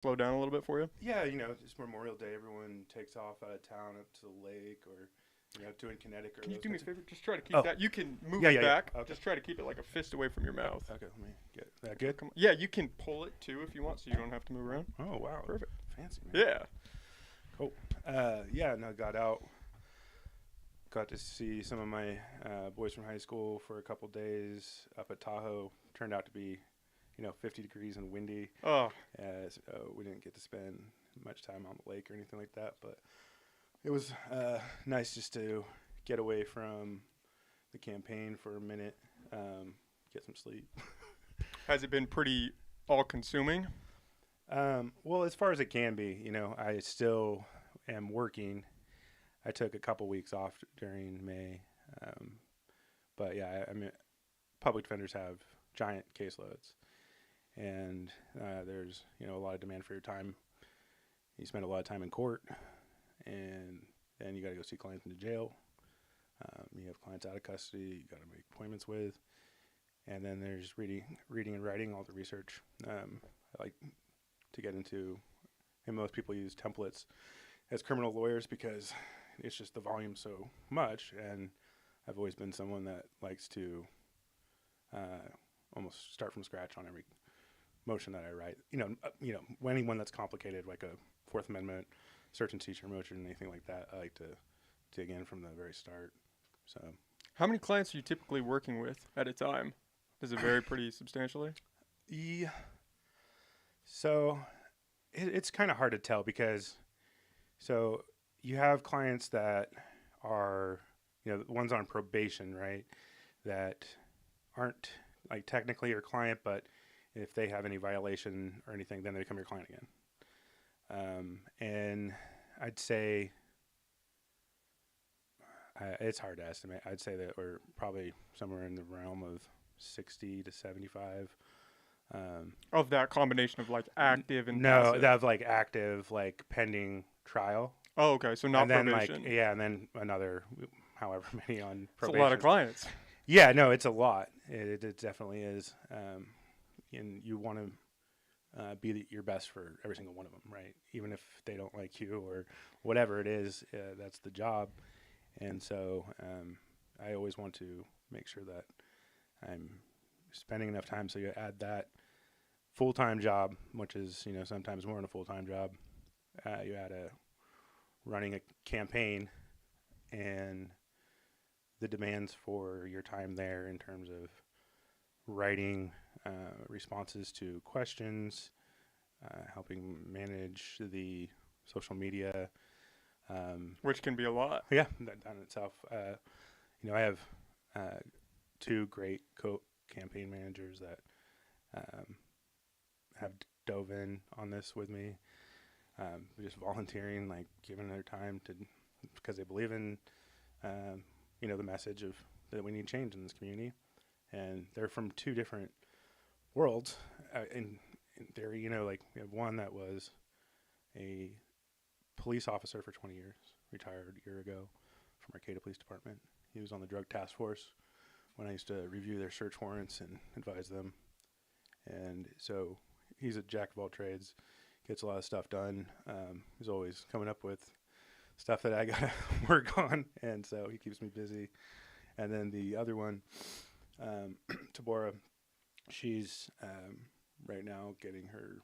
slow down a little bit for you? Yeah, just Memorial Day, everyone takes off out of town up to the lake or, doing kinetic or Can you those do me a kinds of. favor? Just try to keep Oh, that. You can move yeah, it yeah, yeah. back. Okay. Just try to keep it like a fist away from your mouth. Okay, let me get that good. Come on. Yeah, you can pull it too if you want, so you don't have to move around. Oh, wow. Perfect. Fancy, man. Yeah. Cool. Yeah, no, got out. Got to see some of my boys from high school for a couple days up at Tahoe. Turned out to be, 50 degrees and windy. Oh, So we didn't get to spend much time on the lake or anything like that. But it was nice just to get away from the campaign for a minute, get some sleep. has it been pretty all-consuming? Well, as far as it can be, I still am working. I took a couple weeks off during May, but yeah, I mean, public defenders have giant caseloads, and there's a lot of demand for your time. You spend a lot of time in court, and then you got to go see clients in the jail. You have clients out of custody. You got to make appointments with, and then there's reading and writing all the research. I like to get into, and most people use templates as criminal lawyers because it's just the volume so much, and I've always been someone that likes to almost start from scratch on every motion that I write. Anyone that's complicated, like a Fourth Amendment search and seizure motion, anything like that, I like to dig in from the very start. So, How many clients are you typically working with at a time? Does it vary pretty substantially? yeah. So it's kind of hard to tell because you have clients that are, the ones on probation, right? That aren't like technically your client, but if they have any violation or anything, then they become your client again. And I'd say it's hard to estimate. I'd say that we're probably somewhere in the realm of 60 to 75. Of that combination of like active and No, passive? that like active, like pending trial. Oh, okay. So not And then probation. and then another however many on It's a probation. lot of clients. Yeah, no, it's a lot. It definitely is. And you want to be your best for every single one of them, right? Even if they don't like you or whatever it is, that's the job. And so I always want to make sure that I'm spending enough time. So you add that full-time job, which is sometimes more than a full-time job. You add running a campaign and the demands for your time there in terms of writing responses to questions, helping manage the social media. Which can be a lot. Yeah, that in itself. I have two great campaign managers that have dove in on this with me, just volunteering, like giving their time to because they believe in the message of that we need change in this community, and they're from two different worlds. In theory, like we have one that was a police officer for 20 years, retired a year ago from Arcata Police Department. He was on the drug task force when I used to review their search warrants and advise them. And so he's a jack of all trades, gets a lot of stuff done. He's always coming up with stuff that I got to work on, and so he keeps me busy. And then the other one, Tabora, she's right now getting her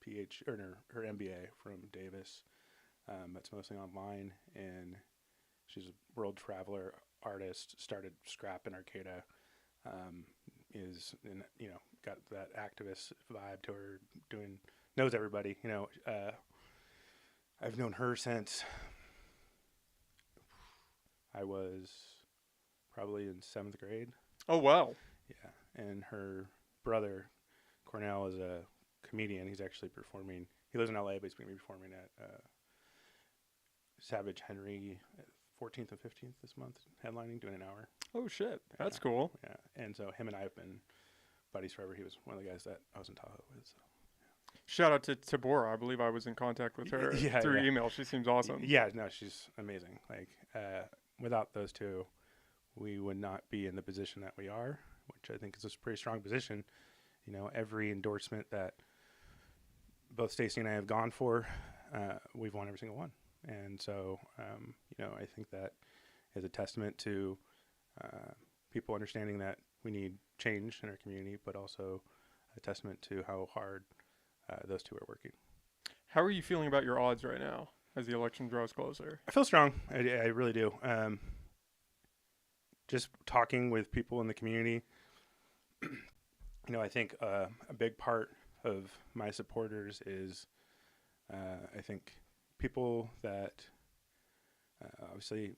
her MBA from Davis. That's mostly online, and she's a world traveler, artist. Started scrap in Arcata. Is in got that activist vibe to her. Knows everybody. I've known her since I was probably in 7th grade. Oh, wow. Yeah, and her brother Cornell is a comedian. He's actually performing. He lives in LA, but he's going to be performing at Savage Henry 14th and 15th this month, headlining, doing an hour. Oh, shit. That's Yeah, cool. yeah. And so him and I have been buddies forever. He was one of the guys that I was in Tahoe with. So. Shout out to Tabora. I believe I was in contact with her through email. She seems awesome. Yeah, no, she's amazing. Like, without those two, we would not be in the position that we are, which I think is a pretty strong position. Every endorsement that both Stacy and I have gone for, we've won every single one. And so, I think that is a testament to people understanding that we need change in our community, but also a testament to how hard those two are working. How are you feeling about your odds right now as the election draws closer? I feel strong. I really do. Just talking with people in the community, I think a big part of my supporters is, I think, people that obviously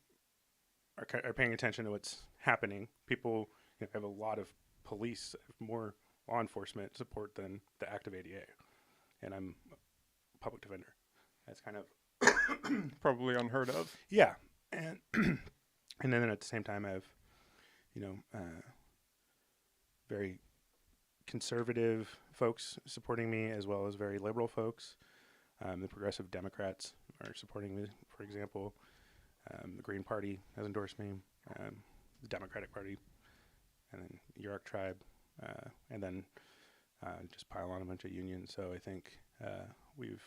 are paying attention to what's happening. People have a lot of police, more law enforcement support than the active ADA, and I'm a public defender. That's kind of probably unheard of. Yeah, and and then at the same time, I have very conservative folks supporting me, as well as very liberal folks. The Progressive Democrats are supporting me, for example. The Green Party has endorsed me, the Democratic Party, and then York Tribe, and then just pile on a bunch of unions. So I think we've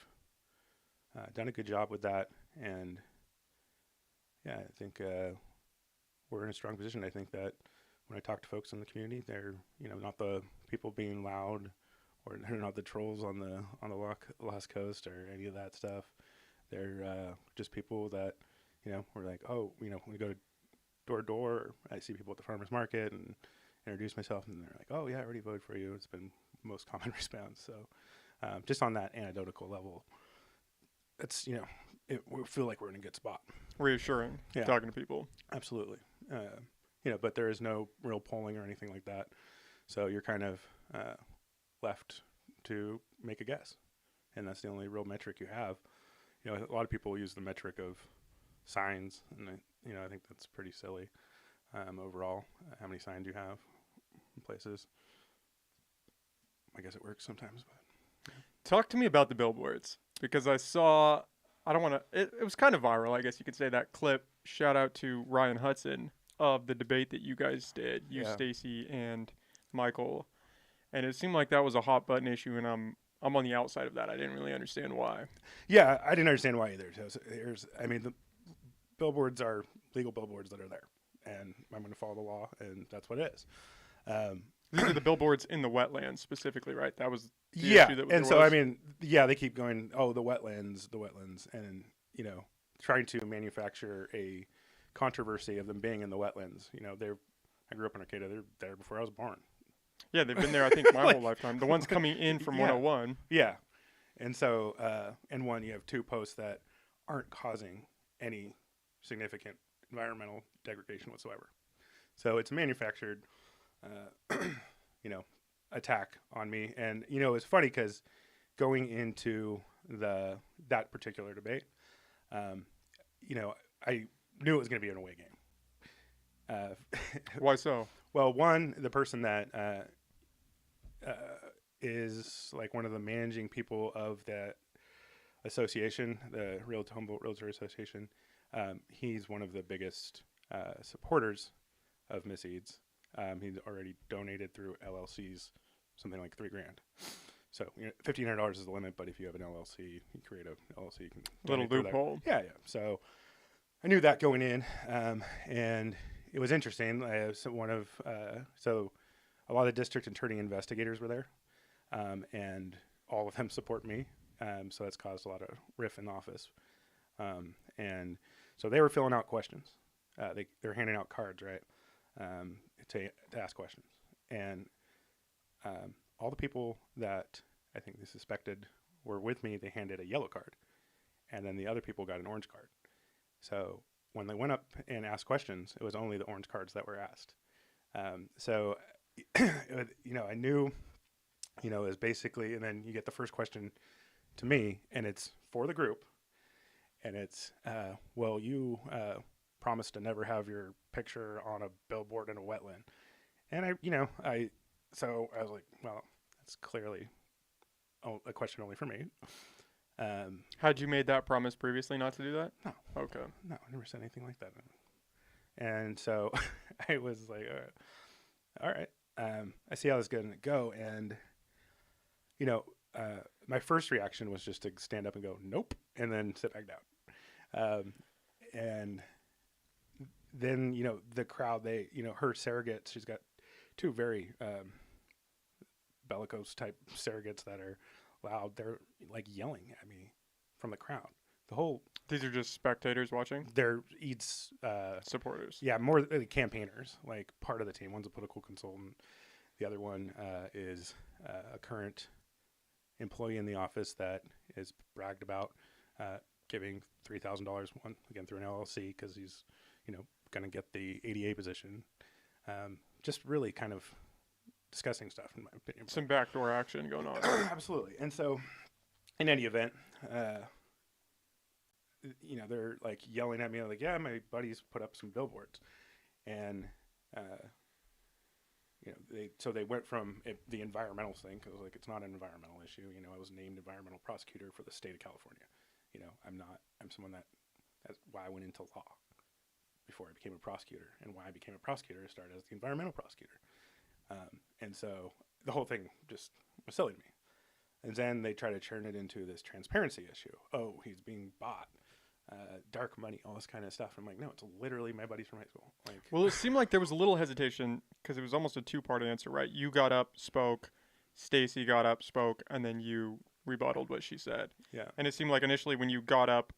done a good job with that, and I think we're in a strong position. I think that when I talk to folks in the community, they're not the people being loud, or they're not the trolls on the Lost Coast or any of that stuff. They're just people that we're like, oh, when we go door to door, I see people at the farmers market and introduce myself, and they're like, oh yeah, I already voted for you. It's been the most common response. So just on that anecdotal level, it's we feel like we're in a good spot. Reassuring, talking to people. Absolutely. But there is no real polling or anything like that. So you're kind of left to make a guess. And that's the only real metric you have. A lot of people use the metric of signs, and I think that's pretty silly overall, how many signs you have in places. I guess it works sometimes. But talk to me about the billboards, because I saw, it was kind of viral, I guess you could say, that clip. Shout out to Ryan Hudson of the debate that you guys did, Stacy and Michael. And it seemed like that was a hot button issue, and I'm on the outside of that. I didn't really understand why. Yeah, I didn't understand why either. So the billboards are legal billboards that are there, and I'm going to follow the law, and that's what it is. These are the billboards in the wetlands specifically, right? That was the issue that and so was. They keep going, oh, the wetlands, and trying to manufacture a controversy of them being in the wetlands. I grew up in Arcata. They're there before I was born. Yeah, they've been there, I think, my whole lifetime. The ones coming in from 101. Yeah. And so, you have two posts that aren't causing any significant environmental degradation whatsoever. So it's a manufactured, attack on me. And, it's funny because going into that particular debate, I knew it was going to be an away game. Why so? Well, one, the person that is like one of the managing people of that association, the Humboldt Realtor Association, he's one of the biggest supporters of Miss Eads. He's already donated through LLCs something like $3,000. So $1,500 is the limit, but if you have an LLC, you create an LLC, you can little loophole. Yeah. So I knew that going in, and it was interesting. So a lot of district attorney investigators were there, and all of them support me. So that's caused a lot of riff in the office. And so they were filling out questions. They're handing out cards, right, to ask questions. And all the people that I think they suspected were with me, they handed a yellow card. And then the other people got an orange card. So when they went up and asked questions, it was only the orange cards that were asked. So, I knew, it was basically, and then you get the first question to me, and it's for the group, and it's, you promised to never have your picture on a billboard in a wetland. And I was like, well, that's clearly a question only for me. Had you made that promise previously not to do that? No. Okay. No, I never said anything like that. And so I was like, all right. I see how this is going to go. And, my first reaction was just to stand up and go, nope, and then sit back down. And then, the crowd, her surrogates, she's got two very bellicose type surrogates that are loud. They're like yelling at me from the crowd. These are just spectators watching? They're Eads supporters. Yeah, more campaigners, like part of the team. One's a political consultant. The other one is a current employee in the office that is bragged about giving $3,000 one again through an LLC because he's, going to get the ADA position. Just really kind of disgusting stuff, in my opinion. Some backdoor action going on. Absolutely. And so, in any event, they're like yelling at me, like, yeah, my buddies put up some billboards, and they went from the environmental thing, because like it's not an environmental issue. I was named environmental prosecutor for the state of California. I'm someone that's why I went into law before I became a prosecutor, and why I became a prosecutor, I started as the environmental prosecutor. And so the whole thing just was silly to me. And then they try to turn it into this transparency issue. Oh, he's being bought, dark money, all this kind of stuff. I'm like, no, it's literally my buddies from high school. Well, it seemed like there was a little hesitation because it was almost a two-part answer, right? You got up, spoke, Stacy got up, spoke, and then you rebutted what she said. Yeah. And it seemed like initially when you got up,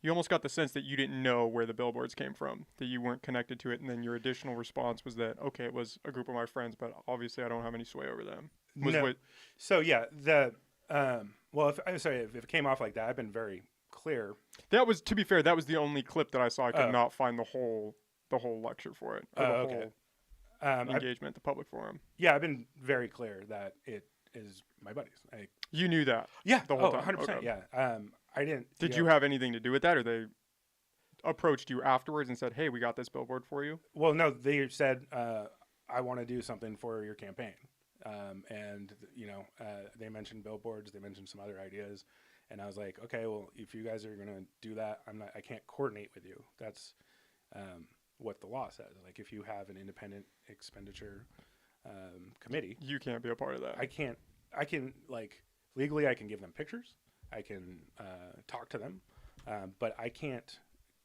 you almost got the sense that you didn't know where the billboards came from, that you weren't connected to it, and then your additional response was that, okay, it was a group of my friends, but obviously I don't have any sway over them. So yeah, if it came off like that, I've been very clear. That was, to be fair, that was the only clip that I saw. I could not find the whole lecture for it. Or whole engagement, the public forum. Yeah, I've been very clear that it is my buddies. You knew that? Yeah, the whole time. 100%. Okay. Yeah. I didn't. Did you have anything to do with that, or they approached you afterwards and said, "Hey, we got this billboard for you"? Well, no, they said, "I want to do something for your campaign," and they mentioned billboards. They mentioned some other ideas, and I was like, "Okay, well, if you guys are gonna do that, I can't coordinate with you. That's what the law says. Like, if you have an independent expenditure committee, you can't be a part of that. I can legally, I can give them pictures. I can talk to them, but I can't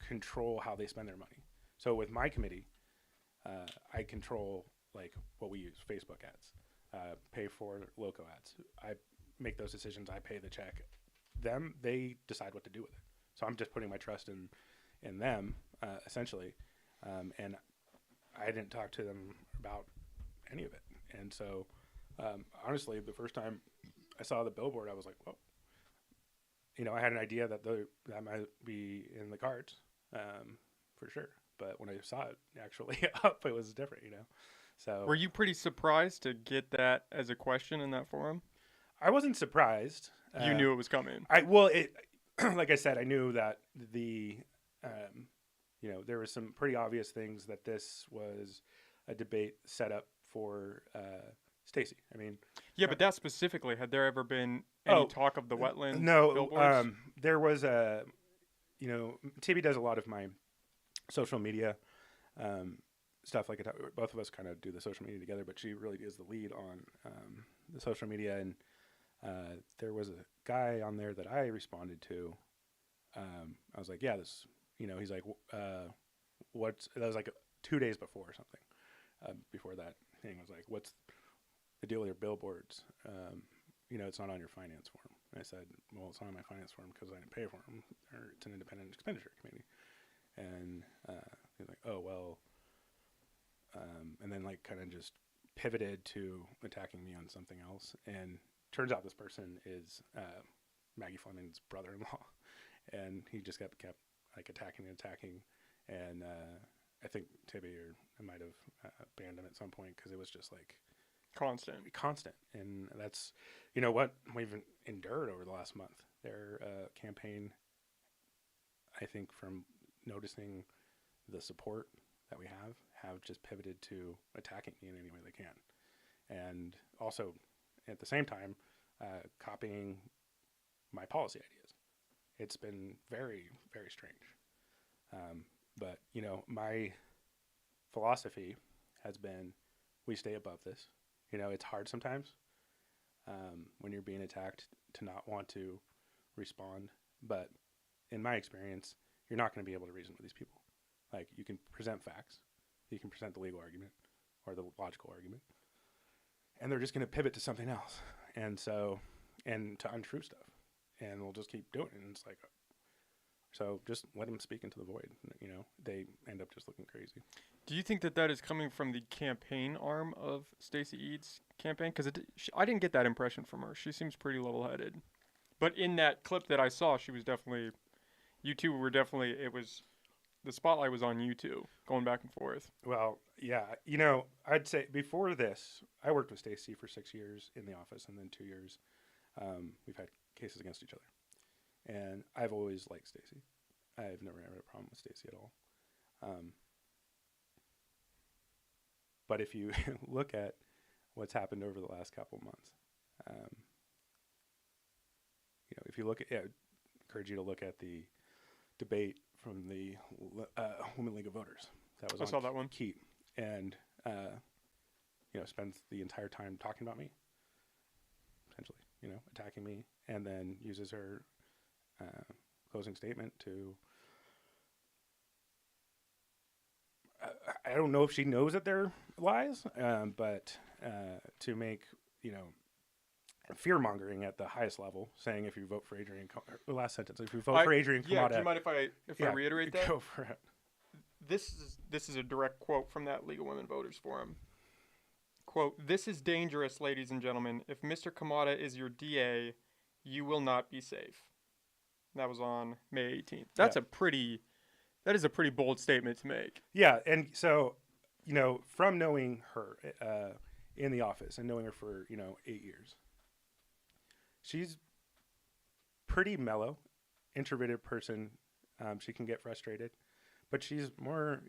control how they spend their money. So with my committee, I control like what we use, Facebook ads, pay for loco ads. I make those decisions. I pay the check. They decide what to do with it. So I'm just putting my trust in them, essentially. And I didn't talk to them about any of it. And so, honestly, the first time I saw the billboard, I was like, well, I had an idea that that might be in the cards, for sure. But when I saw it actually up, it was different, So were you pretty surprised to get that as a question in that forum? I wasn't surprised. You knew it was coming. Like I said, I knew that there was some pretty obvious things that this was a debate set up for Stacy. I mean, yeah, but that specifically, had there ever been any talk of the wetland? No, there was Tibby does a lot of my social media stuff. Like both of us kind of do the social media together, but she really is the lead on the social media. And there was a guy on there that I responded to. I was like, yeah, this, he's like, that was like 2 days before or something. Before that thing, I was like, what's the deal with your billboards? It's not on your finance form. And I said, well, it's not on my finance form because I didn't pay for them, or it's an independent expenditure committee. And he's like, oh, well, and then like kind of just pivoted to attacking me on something else. And turns out this person is Maggie Fleming's brother-in-law. And he just kept like attacking. And I think Tibby I might have banned him at some point because it was just like constant. And that's what we've endured over the last month. Their campaign, I think, from noticing the support that we have just pivoted to attacking me in any way they can, and also at the same time copying my policy ideas. It's been very, very strange. But my philosophy has been, we stay above this. It's hard sometimes. when you're being attacked to not want to respond. But in my experience, you're not going to be able to reason with these people. Like, you can present facts, you can present the legal argument or the logical argument, and they're just going to pivot to something else. And so, and to untrue stuff, and we'll just keep doing it. And it's like, so just let them speak into the void. You know, they end up just looking crazy. Do you think that that is coming from the campaign arm of Stacey Eads' campaign? Because I didn't get that impression from her. She seems pretty level-headed. But in that clip that I saw, she was definitely, you two were definitely, it was, the spotlight was on you two, going back and forth. Well, yeah, you know, I'd say before this, I worked with Stacey for 6 years in the office, and then 2 years we've had cases against each other. And I've always liked Stacey. I've never had a problem with Stacey at all. But if you look at what's happened over the last couple of months, you know, if you look at, I encourage you to look at the debate from the Women League of Voters. That was I saw that one. Keat, and you know, spends the entire time talking about me, essentially, you know, attacking me, and then uses her closing statement to. I don't know if she knows that they're lies, but to make, you know, fear mongering at the highest level, saying if you vote for Adrian, the last sentence, if you vote for Adrian Kamada, yeah, do you mind if I reiterate that? Go for it. This is a direct quote from that League of Women Voters Forum. Quote, "This is dangerous, ladies and gentlemen. If Mr. Kamada is your DA, you will not be safe." That was on May 18th. That is a pretty bold statement to make. Yeah, and so, you know, from knowing her in the office and knowing her for, you know, 8 years, she's pretty mellow, introverted person. She can get frustrated, but she's more,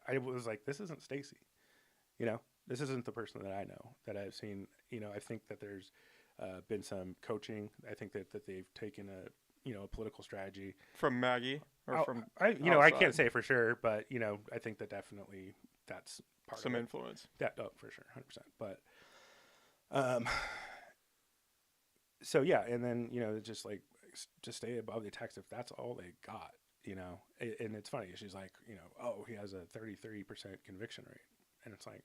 I was like, this isn't Stacey. You know, this isn't the person that I know, that I've seen. You know, I think that there's been some coaching. I think that they've taken a political strategy. From Maggie? Or from I can't say for sure, but, you know, I think that definitely that's part some of influence. That, for sure, 100%. But, so yeah, and then, you know, just stay above the text if that's all they got, you know. And it's funny, she's like, you know, oh, he has a 33% conviction rate. And it's like,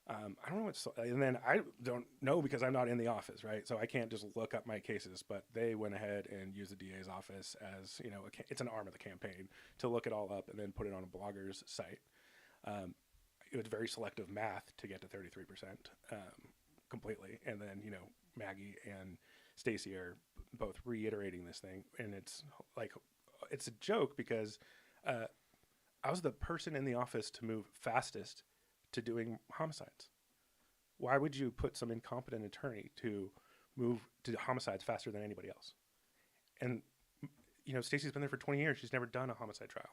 I don't know what's, and then I don't know because I'm not in the office, right? So I can't just look up my cases, but they went ahead and used the DA's office as, you know, it's an arm of the campaign to look it all up and then put it on a blogger's site. It was very selective math to get to 33% completely. And then, you know, Maggie and Stacey are both reiterating this thing. And it's like, it's a joke because I was the person in the office to move fastest to doing homicides. Why would you put some incompetent attorney to move to homicides faster than anybody else? And, you know, Stacey's been there for 20 years. She's never done a homicide trial.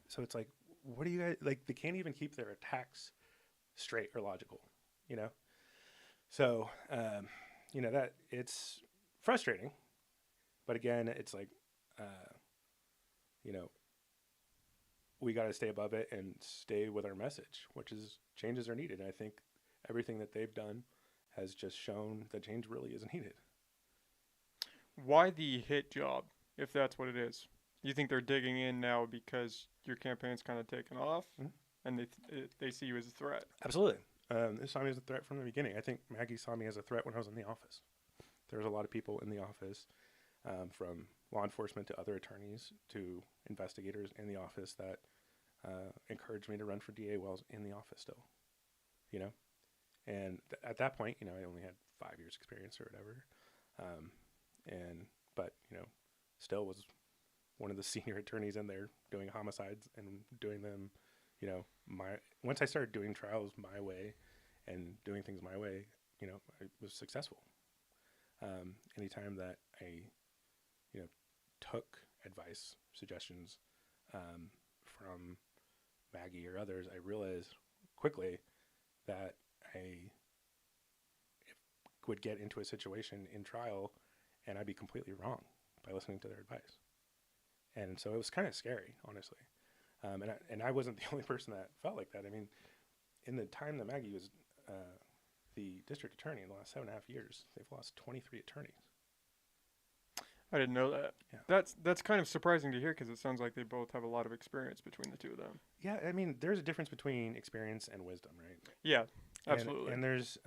So it's like, what do you guys, like, they can't even keep their attacks straight or logical, you know? So, you know, that it's frustrating, but again, it's like, you know, we got to stay above it and stay with our message, which is changes are needed. And I think everything that they've done has just shown that change really is needed. Why the hit job, if that's what it is? You think they're digging in now because your campaign's kind of taken off, and they see you as a threat? Absolutely. They saw me as a threat from the beginning. I think Maggie saw me as a threat when I was in the office. There was a lot of people in the office, from law enforcement to other attorneys to investigators in the office that encouraged me to run for DA while I was in the office still, you know? And at that point, you know, I only had 5 years experience or whatever. But, you know, still was one of the senior attorneys in there doing homicides and doing them, you know, once I started doing trials my way and doing things my way, you know, I was successful. Anytime that I, you know, took advice, suggestions, from Maggie or others, I realized quickly that I would get into a situation in trial and I'd be completely wrong by listening to their advice. And so it was kind of scary, honestly. And I wasn't the only person that felt like that. I mean, in the time that Maggie was the district attorney in the last 7.5 years, they've lost 23 attorneys. I didn't know that. Yeah. That's kind of surprising to hear because it sounds like they both have a lot of experience between the two of them. Yeah, I mean, there's a difference between experience and wisdom, right? Yeah, absolutely. And there's,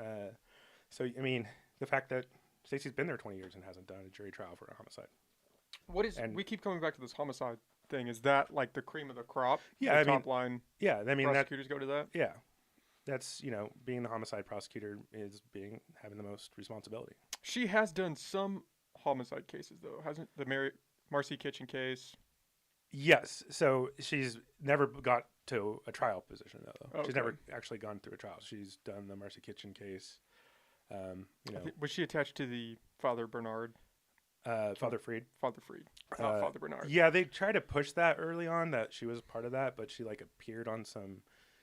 so I mean, the fact that Stacey's been there 20 years and hasn't done a jury trial for a homicide. We keep coming back to this homicide thing. Is that like the cream of the crop? Yeah, the top line. Yeah, I mean, prosecutors go to that. Yeah, that's being the homicide prosecutor is having the most responsibility. She has done some homicide cases though, hasn't the Marcy Kitchen case? Yes. So she's never got to a trial position though. Okay. She's never actually gone through a trial. She's done the Marcy Kitchen case. Was she attached to the Father Bernard? Father Freed. Father Freed, not Father Bernard. Yeah, they tried to push that early on that she was part of that, but she like appeared on some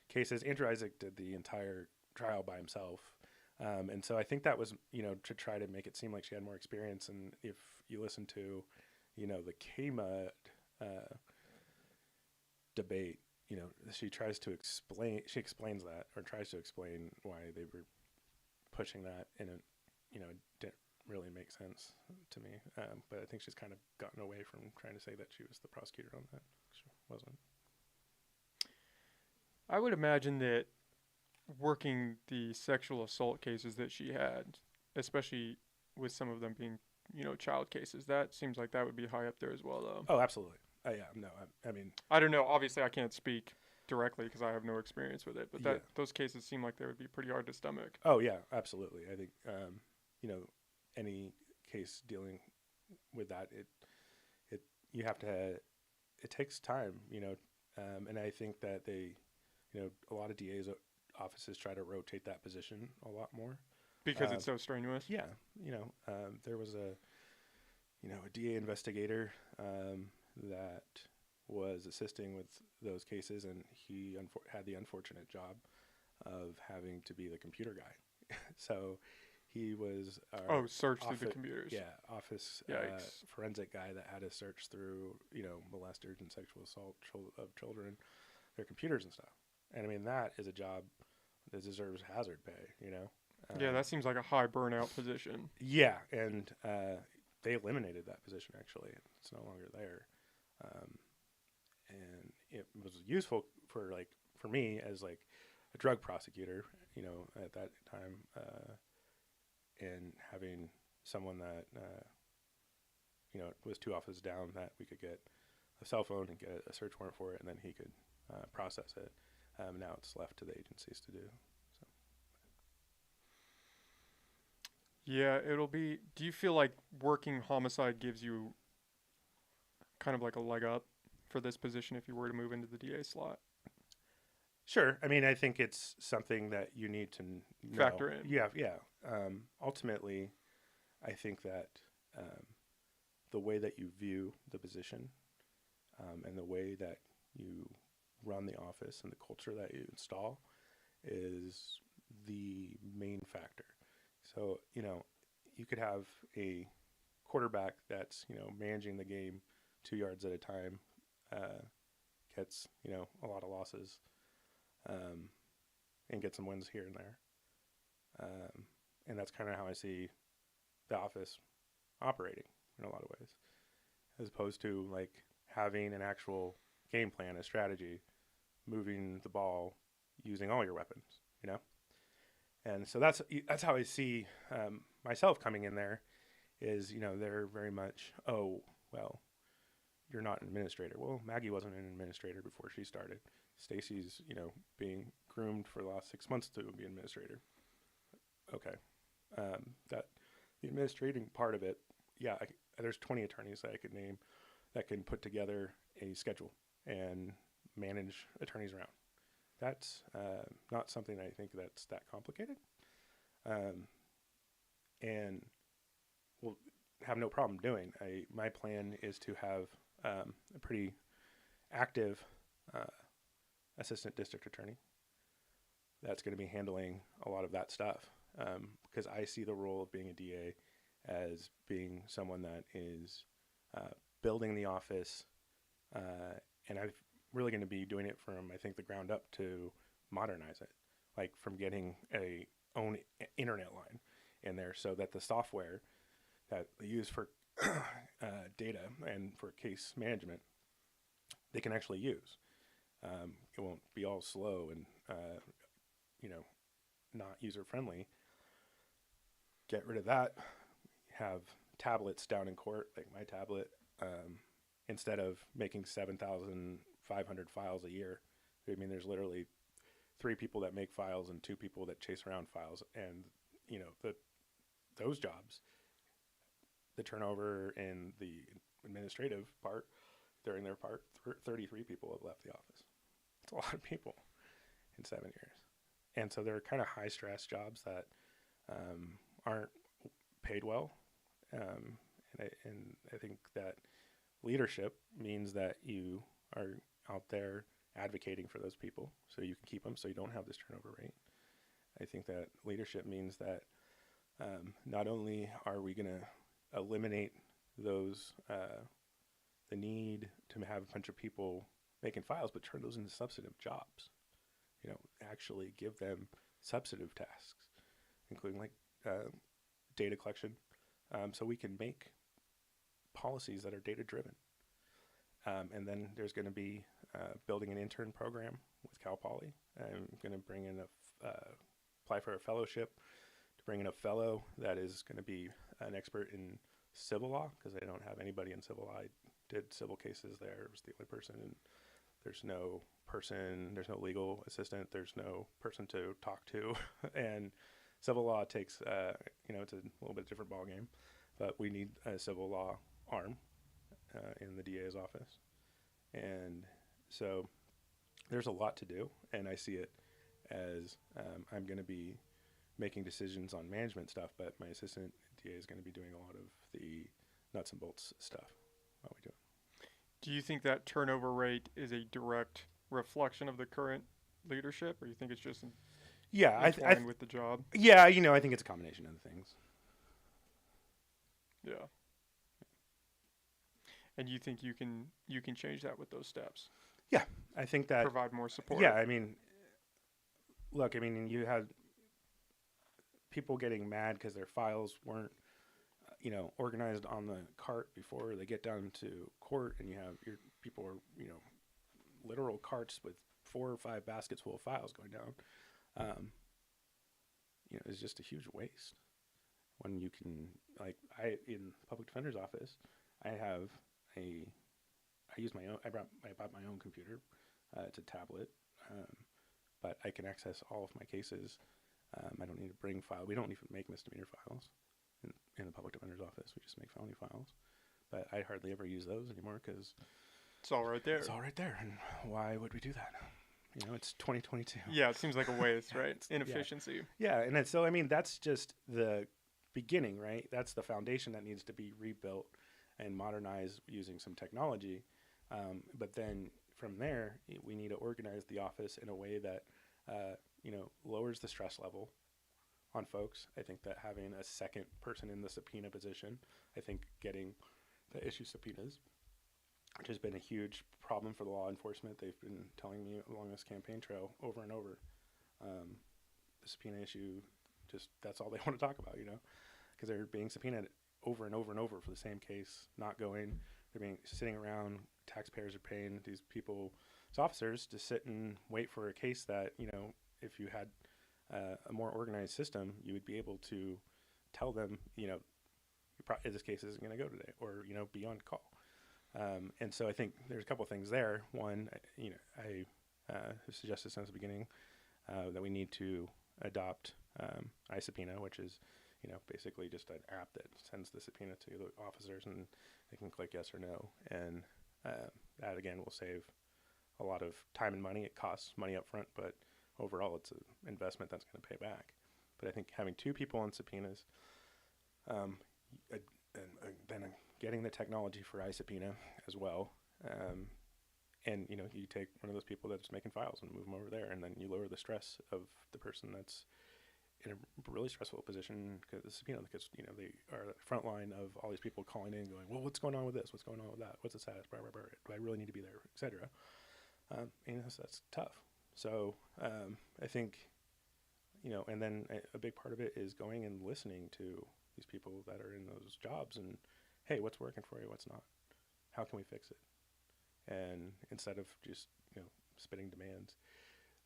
cases. Andrew Isaac did the entire trial by himself. And so I think that was, to try to make it seem like she had more experience. And if you listen to, the KMA debate, she explains that or tries to explain why they were pushing that. And it, it didn't really make sense to me. But I think she's kind of gotten away from trying to say that she was the prosecutor on that. She wasn't. I would imagine that working the sexual assault cases that she had, especially with some of them being, child cases, that seems like that would be high up there as well, though. Oh, absolutely. Yeah, no, I mean, I don't know. Obviously, I can't speak directly because I have no experience with it, but those cases seem like they would be pretty hard to stomach. Oh yeah, absolutely. I think, any case dealing with that, you have to, it takes time, and I think that they, a lot of DAs offices try to rotate that position a lot more because it's so strenuous. Yeah, there was a DA investigator that was assisting with those cases, and he had the unfortunate job of having to be the computer guy. So he was search through the computers. Yeah, office forensic guy that had to search through molesters and sexual assault of children, their computers and stuff. And I mean, that is a job that deserves hazard pay, Yeah, that seems like a high burnout position. Yeah, and they eliminated that position, actually. It's no longer there. And it was useful for me as like a drug prosecutor, at that time, and having someone that, was 2 offices down, that we could get a cell phone and get a search warrant for it, and then he could process it. Now it's left to the agencies to do. So. Yeah, do you feel like working homicide gives you kind of like a leg up for this position if you were to move into the DA slot? Sure. I mean, I think it's something that you need to factor in. Yeah. Ultimately, I think that the way that you view the position and the way that you run the office and the culture that you install is the main factor. So, you could have a quarterback that's, managing the game 2 yards at a time, gets, a lot of losses, and get some wins here and there. And that's kind of how I see the office operating in a lot of ways, as opposed to like having an actual game plan, a strategy, moving the ball, using all your weapons, And so that's how I see myself coming in there is, they're very much, oh, well, you're not an administrator. Well, Maggie wasn't an administrator before she started. Stacey's, being groomed for the last 6 months to be an administrator. Okay. That the administrating part of it, yeah, there's 20 attorneys that I could name that can put together a schedule and manage attorneys around. That's not something I think that's that complicated. And we'll have no problem doing. My plan is to have a pretty active assistant district attorney that's going to be handling a lot of that stuff, because I see the role of being a DA as being someone that is building the office, and I'm really going to be doing it from, I think, the ground up to modernize it, like from getting a own internet line in there, so that the software that they use for data and for case management, they can actually use. It won't be all slow and not user friendly. Get rid of that. Have tablets down in court, like my tablet. Instead of making 7,500 files a year, I mean, there's literally 3 people that make files and 2 people that chase around files, and those jobs, the turnover in the administrative part, during their part, 33 people have left the office. It's a lot of people in 7 years. And so they're kind of high stress jobs that aren't paid well. And I think that leadership means that you are out there advocating for those people so you can keep them, so you don't have this turnover rate. I think that leadership means that not only are we going to eliminate those, the need to have a bunch of people making files, but turn those into substantive jobs. Actually give them substantive tasks, including like data collection, so we can make policies that are data driven. And then there's going to be building an intern program with Cal Poly. I'm going to bring in apply for a fellowship to bring in a fellow that is going to be an expert in civil law, because I don't have anybody in civil law. I did civil cases there. I was the only person, and there's no legal assistant, there's no person to talk to. And civil law takes, it's a little bit different ballgame, but we need a civil law arm in the DA's office. And so there's a lot to do, and I see it as I'm going to be making decisions on management stuff, but my assistant DA is going to be doing a lot of the nuts and bolts stuff while we do it. Do you think that turnover rate is a direct reflection of the current leadership, or you think it's just entwined with the job? Yeah, I think it's a combination of the things. Yeah. And you think you can change that with those steps? Yeah, I think that provide more support. Yeah, I mean, look, you had people getting mad because their files weren't, organized on the cart before they get down to court, and you have your people are, literal carts with 4 or 5 baskets full of files going down. It's just a huge waste. When you can, in public defender's office, I use my own. I bought my own computer. It's a tablet, but I can access all of my cases. I don't need to bring file. We don't even make misdemeanor files in the public defender's office. We just make felony files. But I hardly ever use those anymore because it's all right there. It's all right there, and why would we do that? It's 2022. Yeah, it seems like a waste, right? Inefficiency. Yeah, and then, so that's just the beginning, right? That's the foundation that needs to be rebuilt and modernized using some technology. But then from there, we need to organize the office in a way that lowers the stress level on folks. I think that having a second person in the subpoena position, I think getting the issue subpoenas, which has been a huge problem for the law enforcement. They've been telling me along this campaign trail over and over, the subpoena issue, just that's all they want to talk about, because they're being subpoenaed over and over and over for the same case, not going. They're being sitting around. Taxpayers are paying these people, these officers, to sit and wait for a case that, if you had a more organized system, you would be able to tell them, this case isn't going to go today, or, be on call. And so I think there's a couple of things there. One, I have suggested since the beginning that we need to adopt iSubpoena, which is, basically just an app that sends the subpoena to the officers, and they can click yes or no. And that, again, will save a lot of time and money. It costs money up front, but overall it's an investment that's going to pay back. But I think having 2 people on subpoenas, and then getting the technology for iSubpoena as well, and you take one of those people that's making files and move them over there, and then you lower the stress of the person that's in a really stressful position, because the subpoena, because they are the front line of all these people calling in, going, well, what's going on with this? What's going on with that? What's the status? Blah, blah, blah. Do I really need to be there, etc. So that's tough. So I think and then a big part of it is going and listening to these people that are in those jobs and, hey, what's working for you? What's not? How can we fix it? And instead of just, spitting demands,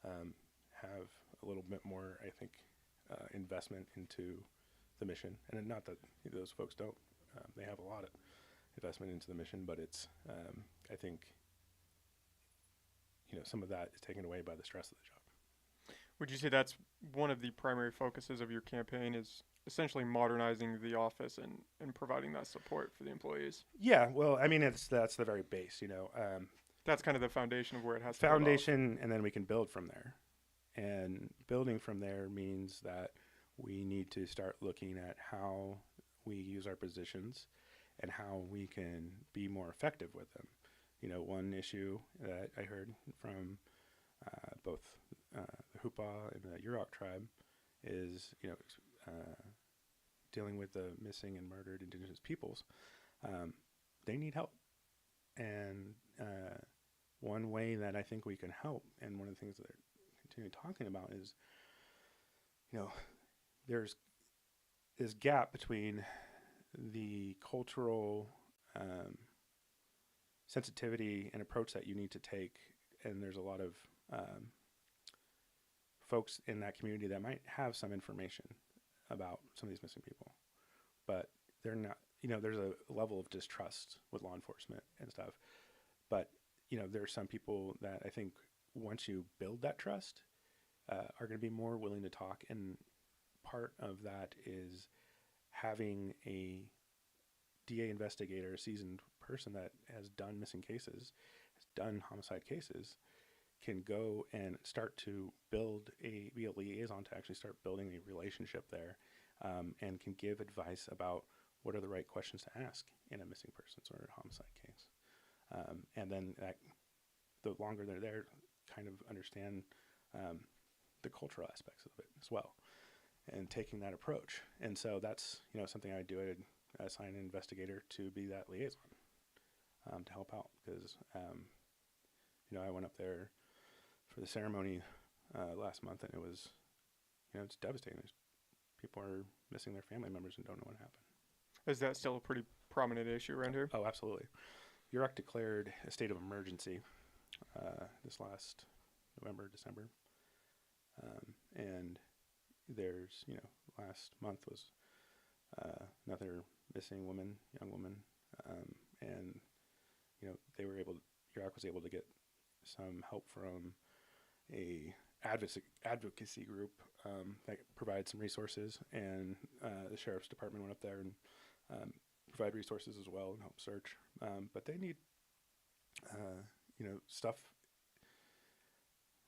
have a little bit more, I think, investment into the mission. And not that those folks don't, they have a lot of investment into the mission, but it's, I think, some of that is taken away by the stress of the job. Would you say that's one of the primary focuses of your campaign is essentially modernizing the office and providing that support for the employees? Yeah, well, I mean, that's the very base, That's kind of the foundation of where it has to foundation, and then we can build from there. And building from there means that we need to start looking at how we use our positions and how we can be more effective with them. One issue that I heard from both the Hupa and the Yurok tribe is, dealing with the missing and murdered indigenous peoples. They need help. And one way that I think we can help, and one of the things that they're continuing talking about is, there's this gap between the cultural sensitivity and approach that you need to take, and there's a lot of folks in that community that might have some information about some of these missing people, but they're not, there's a level of distrust with law enforcement and stuff. But, there are some people that I think once you build that trust, are going to be more willing to talk. And part of that is having a DA investigator, a seasoned person that has done missing cases, has done homicide cases, can go and start to be a liaison to actually start building a relationship there, and can give advice about what are the right questions to ask in a missing persons or a homicide case. And then the longer they're there, kind of understand the cultural aspects of it as well, and taking that approach. And so that's, something I do. I'd assign an investigator to be that liaison, to help out, because, I went up there for the ceremony last month, and it was, it's devastating. People are missing their family members and don't know what happened. Is that still a pretty prominent issue around here? Oh, absolutely. Yurok declared a state of emergency this last November, December. And there's, last month was another missing young woman. And, Yurok was able to get some help from a advocacy group that provides some resources, and the sheriff's department went up there and provide resources as well and help search. But they need, stuff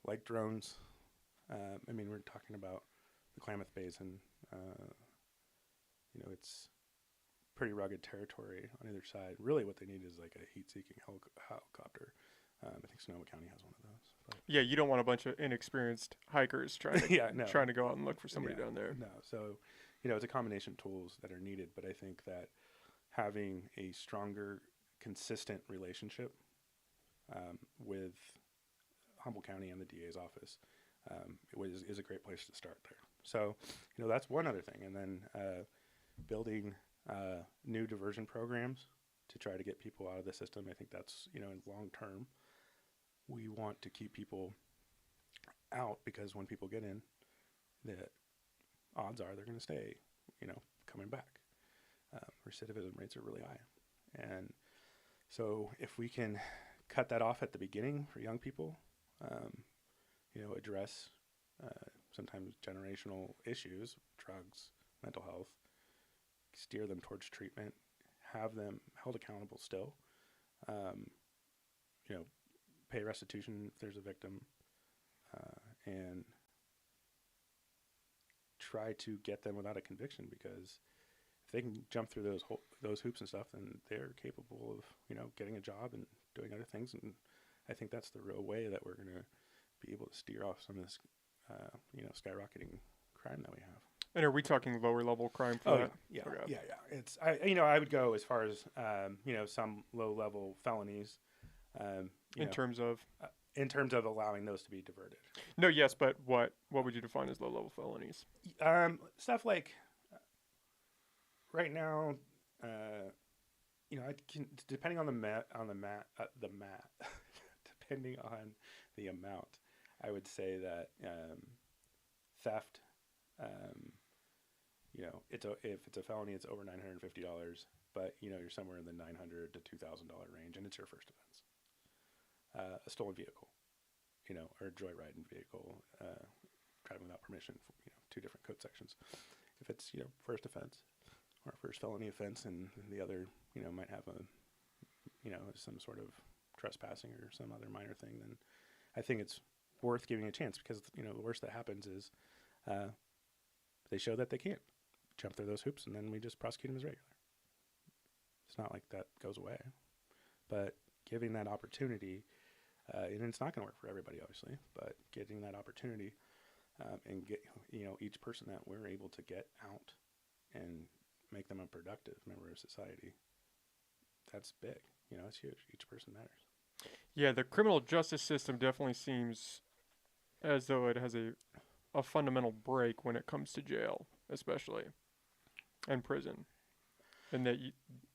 like drones. We're talking about the Klamath Basin. It's pretty rugged territory on either side. Really what they need is like a heat-seeking helicopter. I think Sonoma County has one of those. But yeah, you don't want a bunch of inexperienced hikers trying to trying to go out and look for somebody down there. No, so it's a combination of tools that are needed, but I think that having a stronger, consistent relationship with Humboldt County and the DA's office is a great place to start there. So that's one other thing, and then building new diversion programs to try to get people out of the system. I think that's in long term. We want to keep people out, because when people get in, the odds are they're going to stay, coming back. Recidivism rates are really high. And so if we can cut that off at the beginning for young people, address sometimes generational issues, drugs, mental health, steer them towards treatment, have them held accountable still, pay restitution if there's a victim, and try to get them without a conviction, because if they can jump through those hoops and stuff, then they're capable of, getting a job and doing other things. And I think that's the real way that we're going to be able to steer off some of this, skyrocketing crime that we have. And are we talking lower level crime for that? Yeah. It's I would go as far as some low level felonies. In terms of in terms of allowing those to be diverted. No, yes, but what would you define as low-level felonies? Stuff like right now, I can, depending on depending on the amount, I would say that theft, if it's a felony, it's over $950, but you're somewhere in the $900 to $2,000 range, and it's your first offense. A stolen vehicle, or a joyriding vehicle, driving without permission, two different code sections. If it's first offense or first felony offense, and the other might have some sort of trespassing or some other minor thing, then I think it's worth giving a chance, because the worst that happens is they show that they can't jump through those hoops, and then we just prosecute them as regular. It's not like that goes away, but giving that opportunity, and it's not going to work for everybody, obviously, but getting that opportunity and get each person that we're able to get out and make them a productive member of society, that's big. It's huge. Each person matters. Yeah, the criminal justice system definitely seems as though it has a fundamental break when it comes to jail, especially, and prison. And that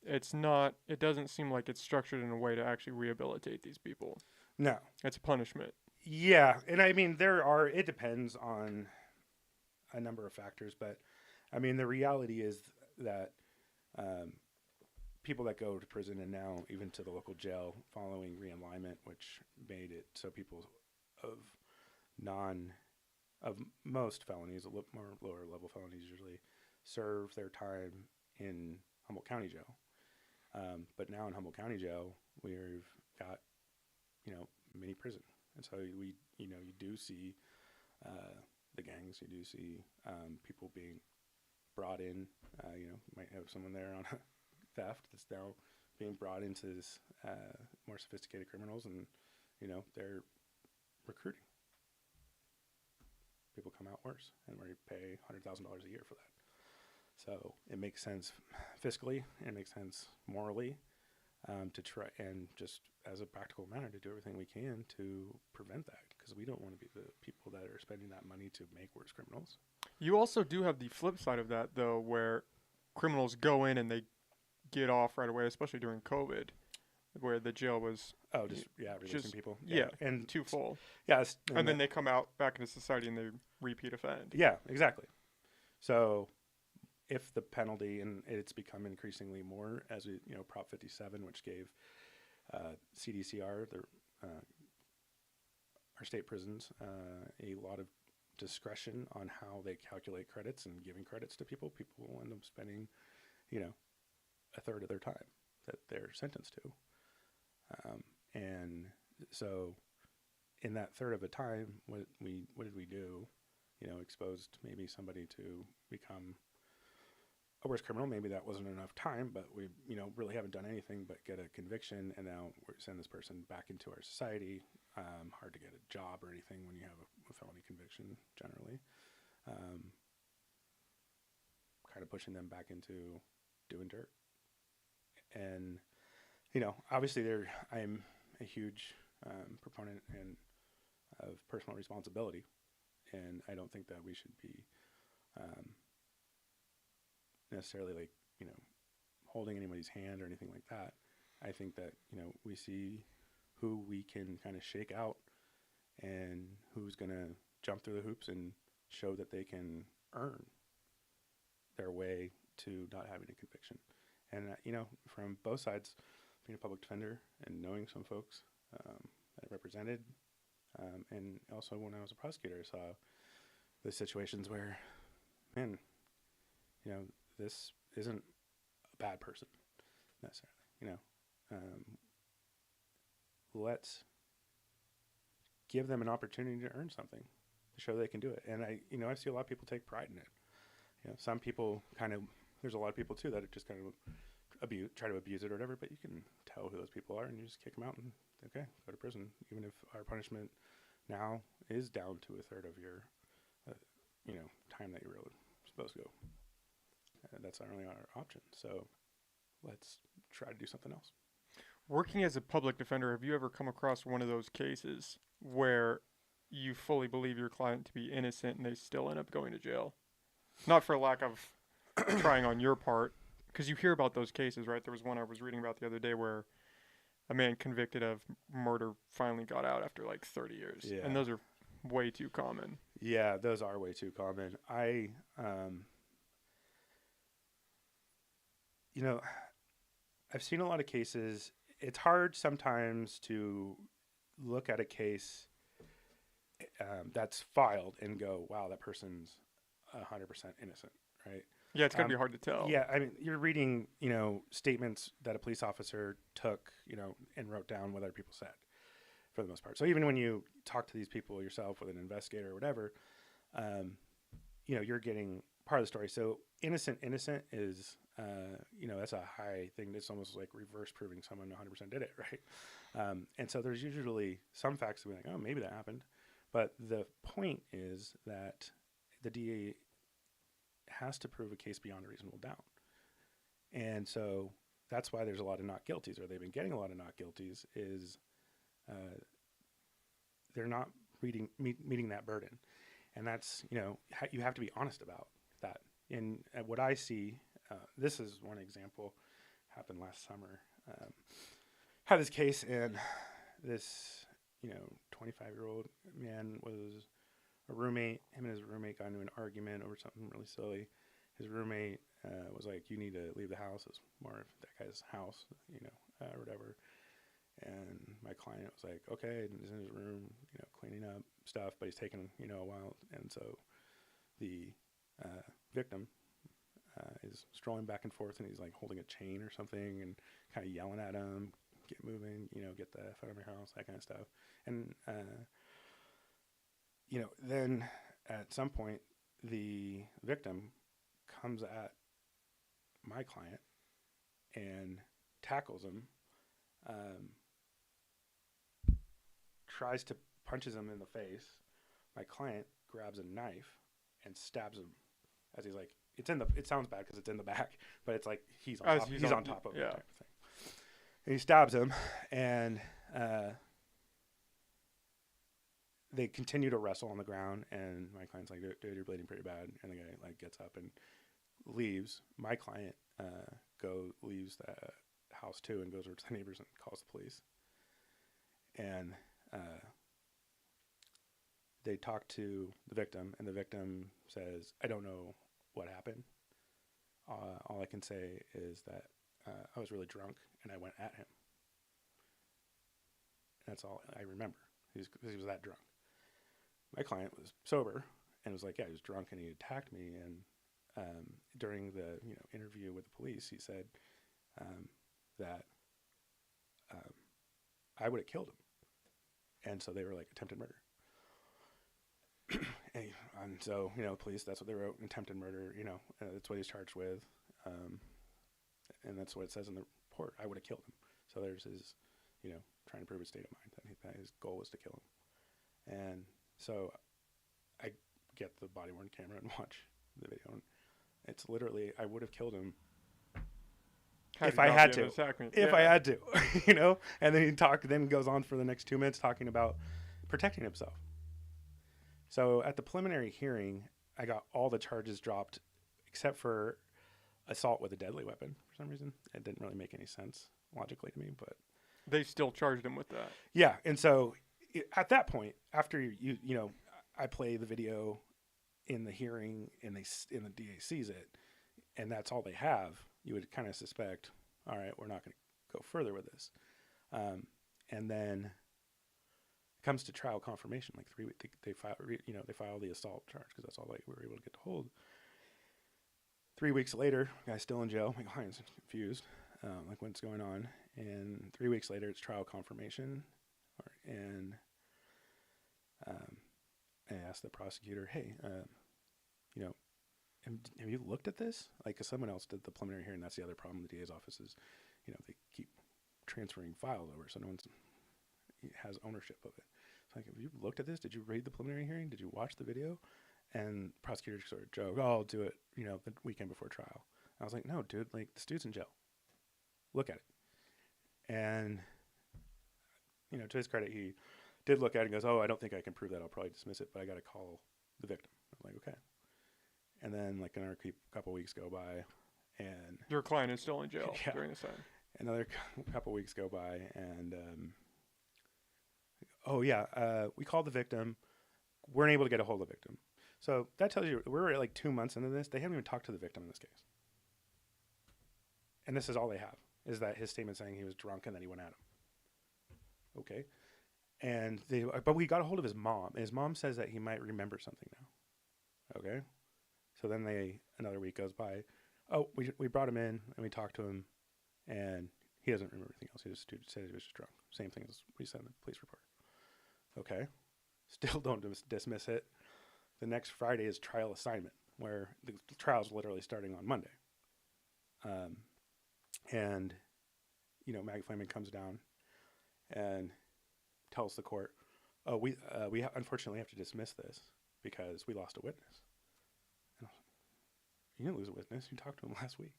it doesn't seem like it's structured in a way to actually rehabilitate these people. No. It's a punishment. Yeah, and I mean, it depends on a number of factors, but I mean, the reality is that people that go to prison, and now even to the local jail following realignment, which made it so people of most felonies, a little more lower level felonies usually, serve their time in Humboldt County Jail. But now in Humboldt County Jail, we've got, mini prison. And so you do see the gangs, you do see people being brought in. You might have someone there on theft that's now being brought into this more sophisticated criminals, and they're recruiting. People come out worse, and we pay $100,000 a year for that. So it makes sense fiscally, and it makes sense morally, to try, and just as a practical matter, to do everything we can to prevent that, because we don't want to be the people that are spending that money to make worse criminals. You also do have the flip side of that, though, where criminals go in and they get off right away, especially during COVID, where the jail was releasing people. Yeah, and too full. Yeah, and then they come out back into society and they repeat offend. Yeah, exactly. So if the penalty, and it's become increasingly more as we, Prop 57, which gave CDCR, our state prisons, a lot of discretion on how they calculate credits and giving credits to people. People will end up spending, a third of their time that they're sentenced to. And so in that third of a time, what did we do? Exposed maybe somebody to become a worse criminal. Maybe that wasn't enough time, but we, really haven't done anything but get a conviction, and now we send this person back into our society. Hard to get a job or anything when you have a felony conviction, generally. Kind of pushing them back into doing dirt. And, obviously I'm a huge proponent of personal responsibility, and I don't think that we should be necessarily holding anybody's hand or anything like that. I think that, we see who we can kind of shake out and who's going to jump through the hoops and show that they can earn their way to not having a conviction. And, from both sides, being a public defender and knowing some folks that I represented, and also when I was a prosecutor, I saw the situations where, man, this isn't a bad person necessarily. Let's give them an opportunity to earn something, to show they can do it. And I see a lot of people take pride in it. Some people there's a lot of people too that are just kind of try to abuse it or whatever, but you can tell who those people are and you just kick them out and, okay, go to prison. Even if our punishment now is down to a third of your, time that you were supposed to go. That's our only option. So let's try to do something else. Working as a public defender, have you ever come across one of those cases where you fully believe your client to be innocent and they still end up going to jail? Not for lack of trying on your part, because you hear about those cases, right? There was one I was reading about the other day where a man convicted of murder finally got out after like 30 years. Yeah. And those are way too common. Yeah, those are way too common. You know, I've seen a lot of cases. It's hard sometimes to look at a case that's filed and go, wow, that person's 100% innocent, right? Yeah, it's got to be hard to tell. Yeah, I mean, you're reading, statements that a police officer took, and wrote down what other people said for the most part. So even when you talk to these people yourself with an investigator or whatever, you're getting part of the story. So innocent is, that's a high thing. It's almost like reverse proving someone 100% did it, right? And so there's usually some facts that be like, oh, maybe that happened. But the point is that the DA has to prove a case beyond a reasonable doubt. And so that's why there's a lot of not guilties, or they've been getting a lot of not guilties, is they're not meeting that burden. And that's, you have to be honest about that. And what I see, this is one example, happened last summer. Had this case, and this, 25-year-old man was a roommate. Him and his roommate got into an argument over something really silly. His roommate was like, you need to leave the house. It's more of that guy's house, or whatever. And my client was like, okay, and he's in his room, cleaning up stuff, but he's taking, a while. And so the victim is strolling back and forth, and he's like holding a chain or something and kind of yelling at him, get moving, get the F out of my house, that kind of stuff. And, then at some point, the victim comes at my client and tackles him, punches him in the face. My client grabs a knife and stabs him as he's like, it sounds bad because it's in the back, but it's like he's on top of it, type of thing. And he stabs him, and they continue to wrestle on the ground, and my client's like, dude, you're bleeding pretty bad. And the guy like gets up and leaves. My client leaves the house too, and goes over to the neighbors and calls the police. And they talk to the victim, and the victim says, I don't know what happened. All I can say is that I was really drunk, and I went at him. That's all I remember. He was that drunk. My client was sober and was like, yeah, he was drunk and he attacked me. And during the interview with the police, he said that I would have killed him. And so they were like, attempted murder. and so, police, that's what they wrote, attempted murder, that's what he's charged with. And that's what it says in the report. I would have killed him. So there's his, trying to prove his state of mind, that his goal was to kill him. And so I get the body-worn camera and watch the video. And it's literally, I would have killed him if I had to. If I had to, And then then goes on for the next 2 minutes talking about protecting himself. So at the preliminary hearing, I got all the charges dropped except for assault with a deadly weapon for some reason. It didn't really make any sense logically to me, but they still charged him with that. Yeah, and so at that point, after I play the video in the hearing and the DA sees it, and that's all they have, you would kind of suspect, all right, we're not going to go further with this. And then it comes to trial confirmation, like 3 weeks, they file the assault charge because that's all we were able to get to hold. 3 weeks later, guy's still in jail. My client's confused, like what's going on. And 3 weeks later, it's trial confirmation. And I asked the prosecutor, hey, have you looked at this? Like, 'cause someone else did the preliminary hearing. That's the other problem with the DA's office is, they keep transferring files over, so no one has ownership of it. So like, have you looked at this? Did you read the preliminary hearing? Did you watch the video? And the prosecutor sort of joked, oh, I'll do it, the weekend before trial. I was like, no, dude, like, this dude's in jail. Look at it. And, to his credit, he did look at it and goes, "Oh, I don't think I can prove that. I'll probably dismiss it, but I got to call the victim." I'm like, "Okay." And then like another couple weeks go by, and your client is still in jail during this time. Another couple weeks go by, and we called the victim. Weren't able to get a hold of the victim. So that tells you we're like 2 months into this. They haven't even talked to the victim in this case. And this is all they have, is that his statement saying he was drunk and then he went at him. Okay. But we got a hold of his mom. And his mom says that he might remember something now. Okay. So then another week goes by. Oh, we brought him in and we talked to him, and he doesn't remember anything else. He just said he was just drunk. Same thing as we said in the police report. Okay. Still don't dismiss it. The next Friday is trial assignment, where the trial is literally starting on Monday. And Maggie Flaming comes down and tells the court, "Oh, we unfortunately have to dismiss this because we lost a witness." And I was like, "You didn't lose a witness. You talked to him last week.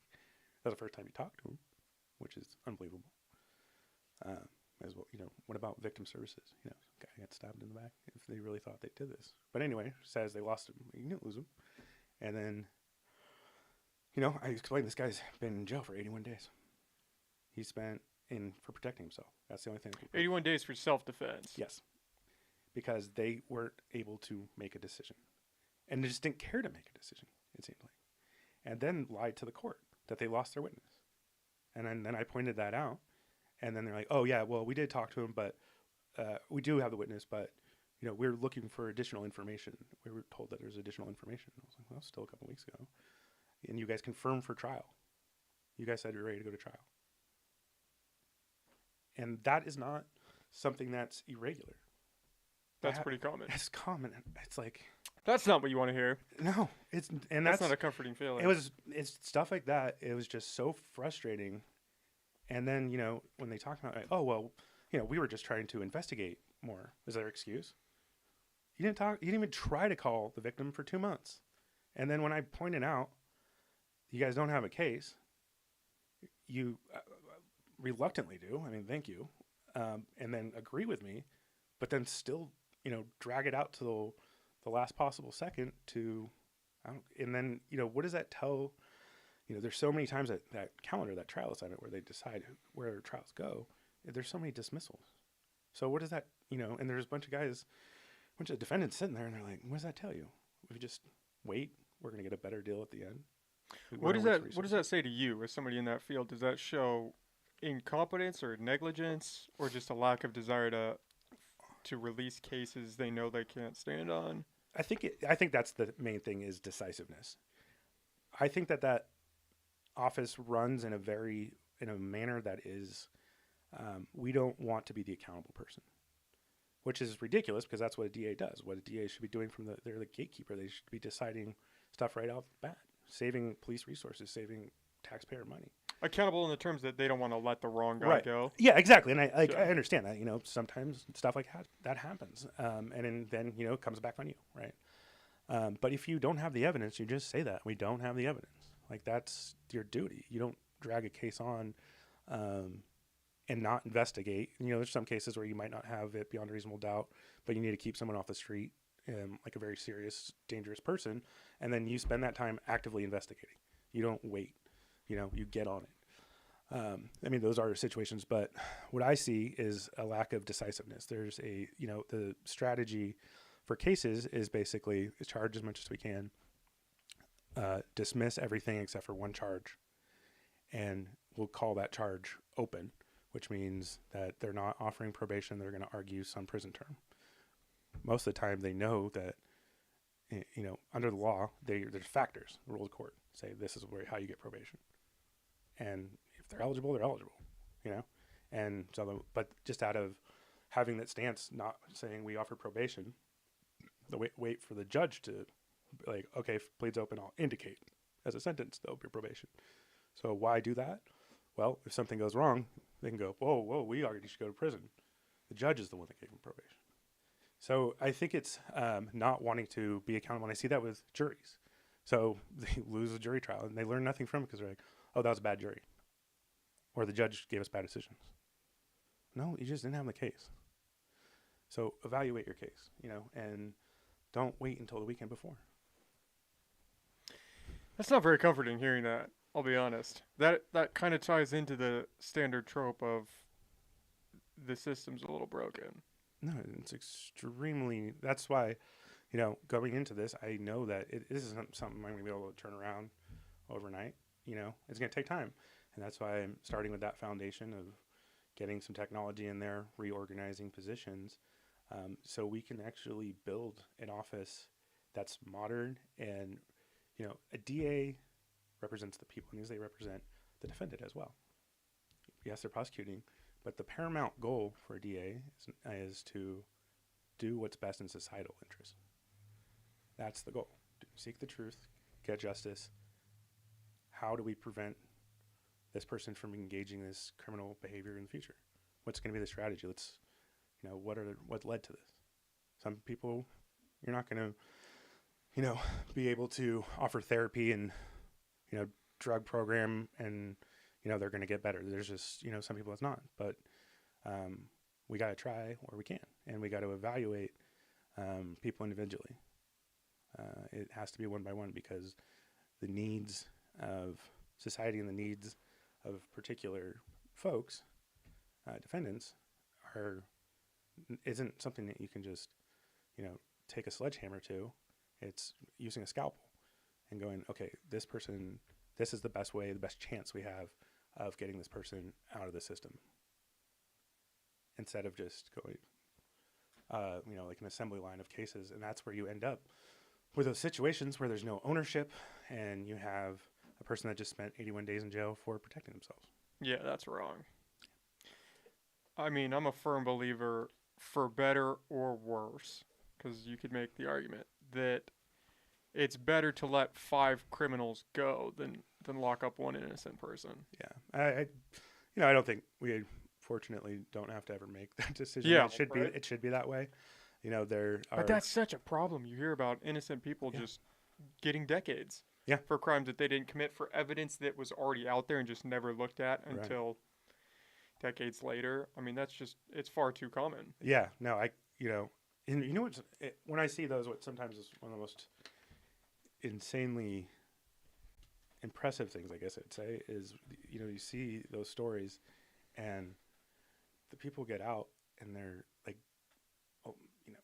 That was the first time you talked to him," which is unbelievable. As well, what about victim services? Guy got stabbed in the back. If they really thought they did this, but anyway, says they lost him. You didn't lose him. And then, I explained this guy's been in jail for 81 days. He spent for protecting himself. That's the only thing. 81 days for self-defense. Yes, because they weren't able to make a decision, and they just didn't care to make a decision. It seemed like, and then lied to the court that they lost their witness, and then I pointed that out. And then they're like, "Oh, yeah, well, we did talk to him, but we do have the witness, but, we're looking for additional information. We were told that there's additional information." I was like, "Well, still a couple weeks ago. And you guys confirmed for trial. You guys said you're ready to go to trial." And that is not something that's irregular. That's pretty common. It's common. It's like... That's not what you want to hear. No. That's not a comforting feeling. It's stuff like that. It was just so frustrating. And then, when they talk about, like, "Oh, well, we were just trying to investigate more." Is their excuse? You didn't even try to call the victim for 2 months. And then when I pointed out, you guys don't have a case, you reluctantly do. I mean, thank you. And then agree with me, but then still, drag it out to the last possible second and then, what does that tell? There's so many times that calendar, that trial assignment where they decide where trials go, there's so many dismissals. So what does that, and there's a bunch of defendants sitting there and they're like, what does that tell you? If you just wait, we're going to get a better deal at the end. What does that say to you as somebody in that field? Does that show incompetence or negligence or just a lack of desire to release cases they know they can't stand on? I think that's the main thing, is decisiveness. I think that office runs in a manner that is, we don't want to be the accountable person, which is ridiculous because that's what a DA does. What a DA should be doing they're the gatekeeper. They should be deciding stuff right off the bat, saving police resources, saving taxpayer money. Accountable in the terms that they don't want to let the wrong guy go. Yeah, exactly. And I understand that, sometimes stuff like that happens. And then, it comes back on you. Right. But if you don't have the evidence, you just say that we don't have the evidence. Like, that's your duty. You don't drag a case on and not investigate. There's some cases where you might not have it beyond a reasonable doubt, but you need to keep someone off the street, like a very serious, dangerous person, and then you spend that time actively investigating. You don't wait. You get on it. Those are situations, but what I see is a lack of decisiveness. There's the strategy for cases is basically charge as much as we can, dismiss everything except for one charge, and we'll call that charge open, which means that they're not offering probation. They're going to argue some prison term. Most of the time they know that, under the law, there's factors. The rules of court say this is how you get probation. And if they're eligible, they're eligible, And so, but just out of having that stance, not saying we offer probation, wait for the judge to, like, okay, if pleads open, I'll indicate as a sentence there'll be probation. So why do that? Well, if something goes wrong, they can go, whoa, we already should go to prison. The judge is the one that gave him probation. So I think it's not wanting to be accountable. And I see that with juries. So they lose a jury trial and they learn nothing from it because they're like, oh, that was a bad jury. Or the judge gave us bad decisions. No, you just didn't have the case. So evaluate your case, and don't wait until the weekend before. That's not very comforting hearing that. I'll be honest. That kind of ties into the standard trope of the system's a little broken. No, it's extremely. That's why, going into this, I know that this isn't something I'm going to be able to turn around overnight. It's going to take time, and that's why I'm starting with that foundation of getting some technology in there, reorganizing positions, so we can actually build an office that's modern. And a DA represents the people, and they represent the defendant as well. Yes, they're prosecuting, but the paramount goal for a DA is to do what's best in societal interest. That's the goal. Seek the truth, get justice. How do we prevent this person from engaging this criminal behavior in the future? What's going to be the strategy? What led to this? Some people, you're not going to, be able to offer therapy and, drug program and, they're going to get better. There's just, some people it's not, but we got to try where we can, and we got to evaluate people individually. It has to be one by one, because the needs of society and the needs of particular folks, defendants, isn't something that you can just, take a sledgehammer to. It's using a scalpel and going, okay, this person, this is the best way, the best chance we have of getting this person out of the system. Instead of just going, like an assembly line of cases. And that's where you end up with those situations where there's no ownership, and you have a person that just spent 81 days in jail for protecting themselves. Yeah, that's wrong. I mean, I'm a firm believer, for better or worse, because you could make the argument that it's better to let 5 criminals go than lock up one innocent person. Yeah, I don't think we fortunately don't have to ever make that decision. Yeah, it should be that way. But that's such a problem. You hear about innocent people just getting decades. Yeah. For crimes that they didn't commit, for evidence that was already out there and just never looked at until decades later. I mean, it's far too common. Yeah. No, when I see those, what sometimes is one of the most insanely impressive things, I guess I'd say, is, you see those stories and the people get out and they're like,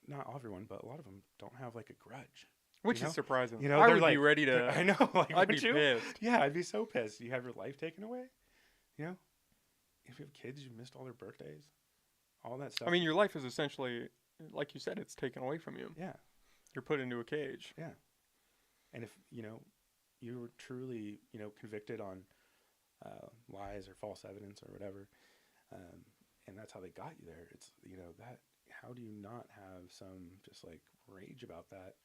not everyone, but a lot of them don't have like a grudge. Which is surprising. I would be ready to. I know. Like, I'd be pissed. Yeah, I'd be so pissed. You have your life taken away. If you have kids, you missed all their birthdays, all that stuff. I mean, your life is essentially, like you said, it's taken away from you. Yeah. You're put into a cage. Yeah. And if, you were truly, convicted on lies or false evidence or whatever, and that's how they got you there, it's, that, how do you not have some just like rage about that?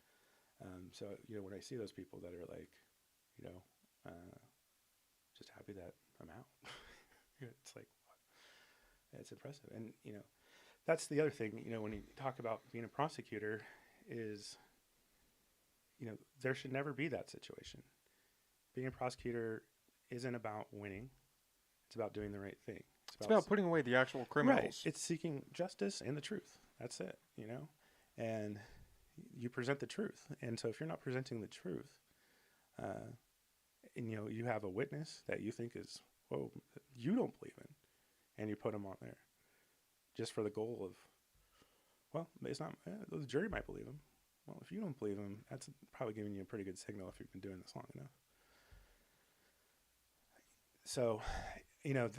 So, when I see those people that are like, just happy that I'm out, it's like, it's impressive. And, that's the other thing, when you talk about being a prosecutor is, there should never be that situation. Being a prosecutor isn't about winning. It's about doing the right thing. It's about putting away the actual criminals. Right. It's seeking justice and the truth. That's it, and you present the truth. And so if you're not presenting the truth, and, you have a witness that you think is, you don't believe in, and you put them on there just for the goal of, it's not, the jury might believe him. Well, if you don't believe him, that's probably giving you a pretty good signal if you've been doing this long enough. So,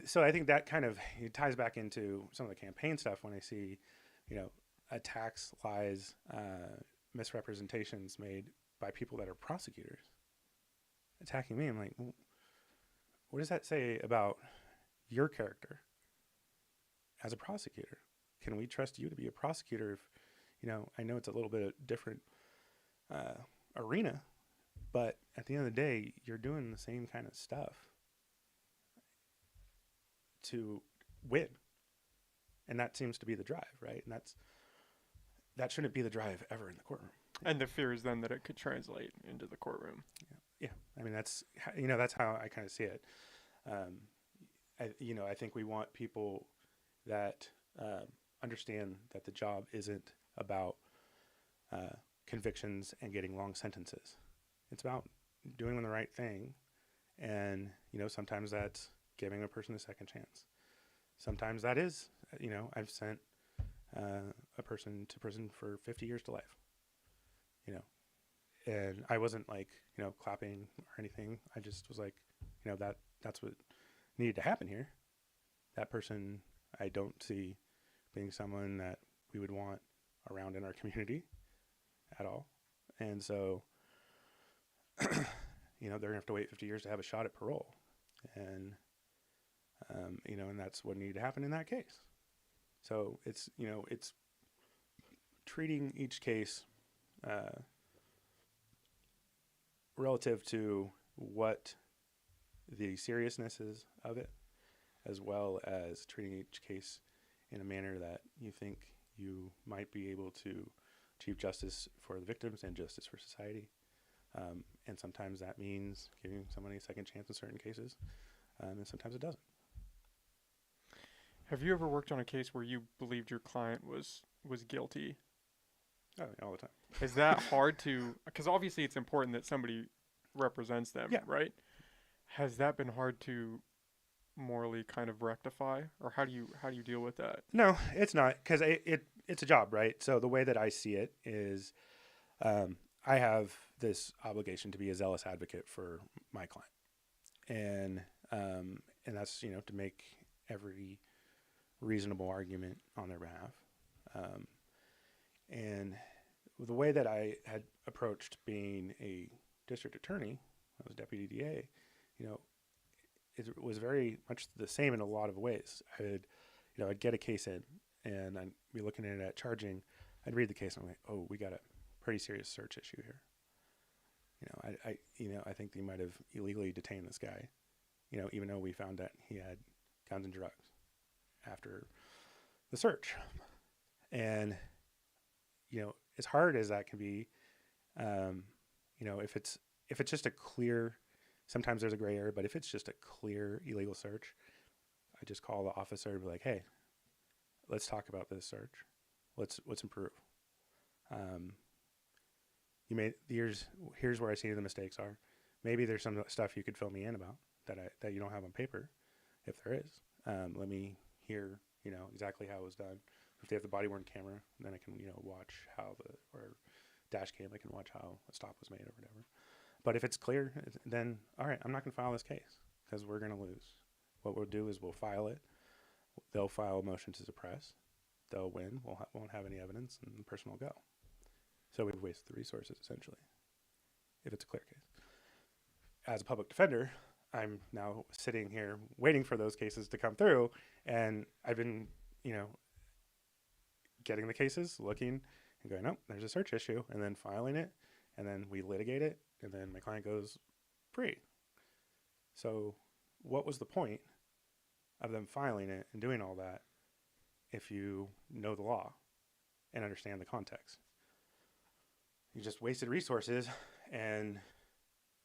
so I think that kind of it ties back into some of the campaign stuff when I see, attacks, lies, misrepresentations made by people that are prosecutors attacking me. I'm like, well, what does that say about your character as a prosecutor? Can we trust you to be a prosecutor if, I know it's a little bit of different arena, but at the end of the day, you're doing the same kind of stuff to win. And that seems to be the drive, right? And that shouldn't be the drive ever in the courtroom. And the fear is then that it could translate into the courtroom. Yeah. I mean, that's how I kind of see it. I think we want people that understand that the job isn't about convictions and getting long sentences. It's about doing the right thing. And, sometimes that's giving a person a second chance. Sometimes that is, I've sent a person to prison for 50 years to life, and I wasn't like, clapping or anything. I just was like, that's what needed to happen here. That person, I don't see being someone that we would want around in our community at all. And so, they're gonna have to wait 50 years to have a shot at parole. And, and that's what needed to happen in that case. So it's treating each case relative to what the seriousness is of it, as well as treating each case in a manner that you think you might be able to achieve justice for the victims and justice for society. And sometimes that means giving somebody a second chance in certain cases, and sometimes it doesn't. Have you ever worked on a case where you believed your client was guilty? Oh, all the time. Is that hard to? Because obviously it's important that somebody represents them, right? Has that been hard to morally kind of rectify, or how do you deal with that? No, it's not, because it's a job, right? So the way that I see it is, I have this obligation to be a zealous advocate for my client, and that's to make every reasonable argument on their behalf. And the way that I had approached being a district attorney, I was deputy DA, it was very much the same in a lot of ways. I'd get a case in, and I'd be looking at it at charging. I'd read the case, and I'm like, oh, we got a pretty serious search issue here. I think they might have illegally detained this guy, even though we found that he had guns and drugs after the search. And, as hard as that can be, if it's just a clear, sometimes there's a gray area, but if it's just a clear illegal search, I just call the officer and be like, hey, let's talk about this search. Let's improve. Here's where I see the mistakes are. Maybe there's some stuff you could fill me in about that you don't have on paper. If there is, let me hear, exactly how it was done. If they have the body worn camera, then I can, watch or dash cam, I can watch how a stop was made or whatever. But if it's clear, then all right, I'm not going to file this case because we're going to lose. What we'll do is we'll file it. They'll file a motion to suppress. They'll win. Won't have any evidence, and the person will go. So we've wasted the resources, essentially, if it's a clear case. As a public defender, I'm now sitting here waiting for those cases to come through, and I've been, getting the cases, looking, and going, oh, there's a search issue, and then filing it, and then we litigate it, and then my client goes free. So what was the point of them filing it and doing all that if you know the law and understand the context? You just wasted resources and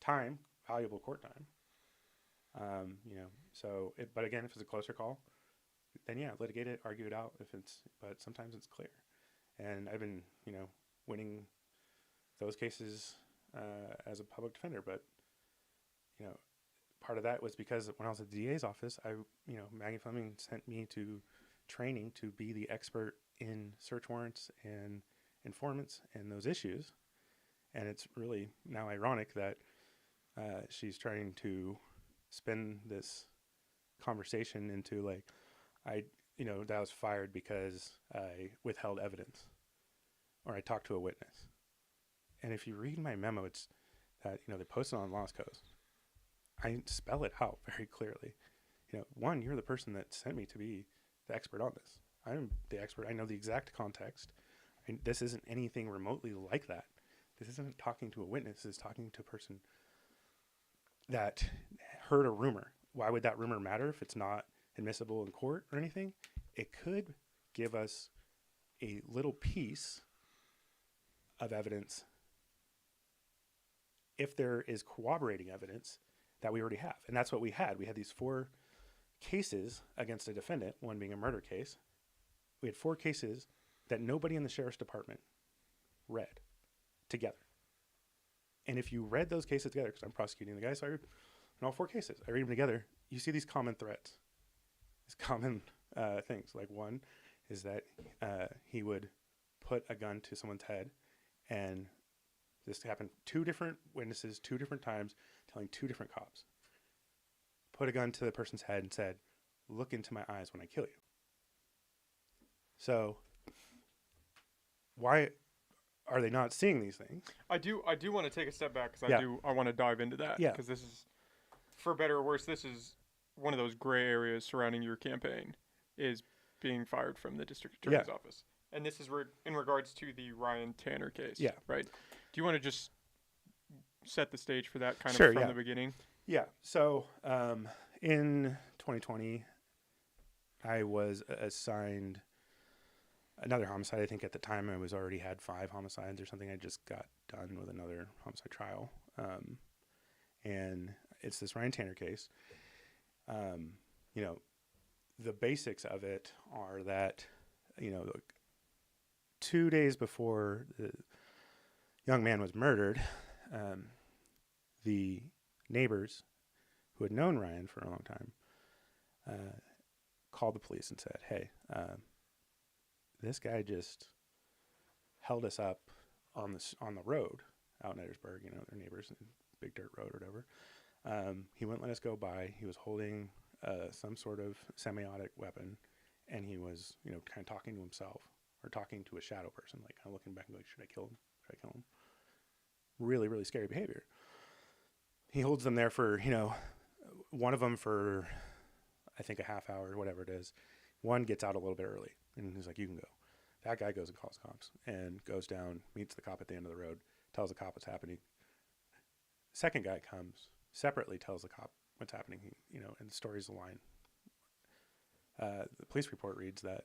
time, valuable court time. But again, if it's a closer call, then litigate it, argue it out. But sometimes it's clear. And I've been, winning those cases as a public defender. But, part of that was because when I was at the DA's office, Maggie Fleming sent me to training to be the expert in search warrants and informants and those issues. And it's really now ironic that she's trying to spin this conversation into like, that I was fired because I withheld evidence or I talked to a witness. And if you read my memo, it's that, they posted on Lost Coast. I spell it out very clearly. One, you're the person that sent me to be the expert on this. I'm the expert. I know the exact context. This isn't anything remotely like that. This isn't talking to a witness. This is talking to a person that heard a rumor. Why would that rumor matter if it's not admissible in court or anything? It could give us a little piece of evidence if there is corroborating evidence that we already have. And that's what we had. We had these 4 cases against a defendant, one being a murder case. We had 4 cases that nobody in the sheriff's department read together. And if you read those cases together, because I'm prosecuting the guy, so I read in all 4 cases, I read them together, you see these common threads, these common things. Like one is that he would put a gun to someone's head, and this happened 2 different witnesses, 2 different times, telling 2 different cops. Put a gun to the person's head and said, "Look into my eyes when I kill you." So why are they not seeing these things? I do want to take a step back because Yeah. I want to dive into that. Yeah. Because this is, for better or worse, this is one of those gray areas surrounding your campaign, is being fired from the district attorney's office. And this is in regards to the Ryan Tanner case. Yeah. Right? Do you want to just set the stage for that kind Sure, of from yeah. the beginning? Yeah. So in 2020, I was assigned another homicide. I think at the time I was already had 5 homicides or something. I just got done with another homicide trial. And it's this Ryan Tanner case. You know, the basics of it are that, you know, 2 days before the young man was murdered, the neighbors who had known Ryan for a long time called the police and said, "Hey, this guy just held us up on the road out in Edwardsburg, you know, their neighbors, big dirt road or whatever. He wouldn't let us go by. He was holding some sort of semiotic weapon, and he was, you know, kind of talking to himself or talking to a shadow person, like kind of looking back and going, should I kill him? Should I kill him?" Really, really scary behavior. He holds them there for, you know, one of them for, I think, a half hour, whatever it is. One gets out a little bit early, and he's like, "You can go." That guy goes and calls cops and goes down, meets the cop at the end of the road, tells the cop what's happening. Second guy comes, separately tells the cop what's happening, you know, and the story's the line. The police report reads that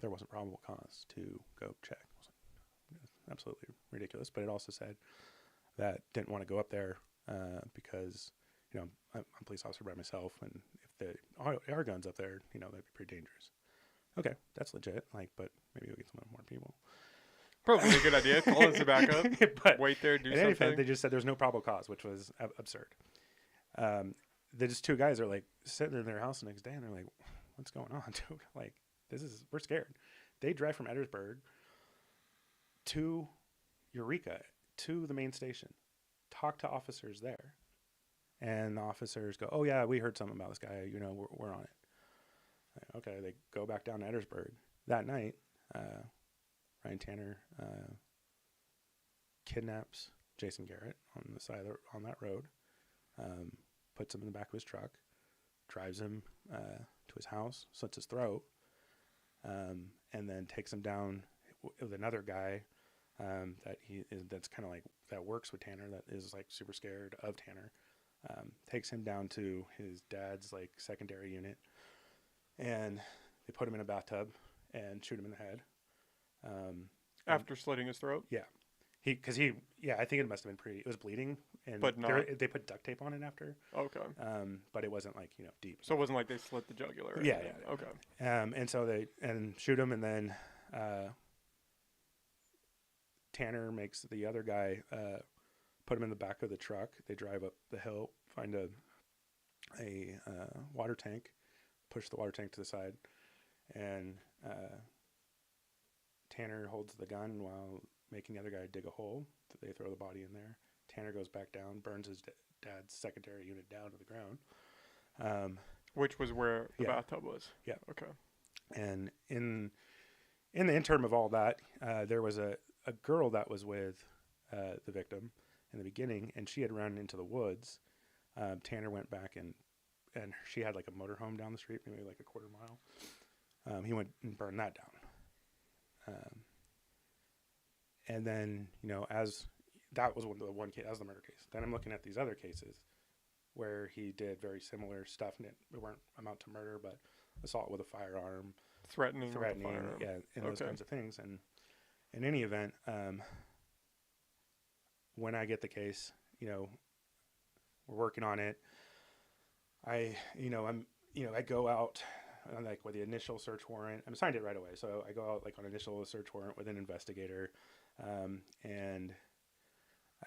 there wasn't probable cause to go check. I was like, absolutely ridiculous. But it also said that didn't want to go up there because, you know, I'm a police officer by myself, and if the AR guns up there, you know, that'd be pretty dangerous. Okay, that's legit. Like, but maybe we'll get some more people. Probably a good idea. Call us a backup. But wait there, do in something. any event, they just said there's no probable cause, which was absurd. The just 2 guys are like sitting in their house the next day, and they're like, "What's going on, dude? Like, we're scared." They drive from Edwardsburg to Eureka, to the main station, talk to officers there, and the officers go, "Oh yeah, we heard something about this guy. You know, we're on it." Okay, they go back down to Edwardsburg that night. Ryan Tanner kidnaps Jason Garrett on the side on that road, puts him in the back of his truck, drives him to his house, slits his throat, and then takes him down with another guy that's kind of like that works with Tanner, that is like super scared of Tanner. Takes him down to his dad's like secondary unit, and they put him in a bathtub and shoot him in the head. After slitting his throat? Yeah. I think it must have been it was bleeding, and but they put duct tape on it after. Okay. But it wasn't like, you know, deep. So it wasn't like they slit the jugular. Yeah. Okay. And so they shoot him, and then Tanner makes the other guy put him in the back of the truck. They drive up the hill, find a water tank, push the water tank to the side, and Tanner holds the gun while making the other guy dig a hole. They throw the body in there. Tanner goes back down, burns his dad's secondary unit down to the ground. Which was where the bathtub was? Yeah. Okay. And in the interim of all that, there was a girl that was with the victim in the beginning, and she had run into the woods. Tanner went back, and she had like a motorhome down the street, maybe like a quarter mile. He went and burned that down. And then, you know, as that was one case, that was the murder case. Then I'm looking at these other cases where he did very similar stuff, and it weren't amount to murder, but assault with a firearm, threatening with a firearm. and those kinds of things. And in any event, when I get the case, you know, we're working on it. I'm I go out like with the initial search warrant. I'm signed it right away. So I go out like on initial search warrant with an investigator. And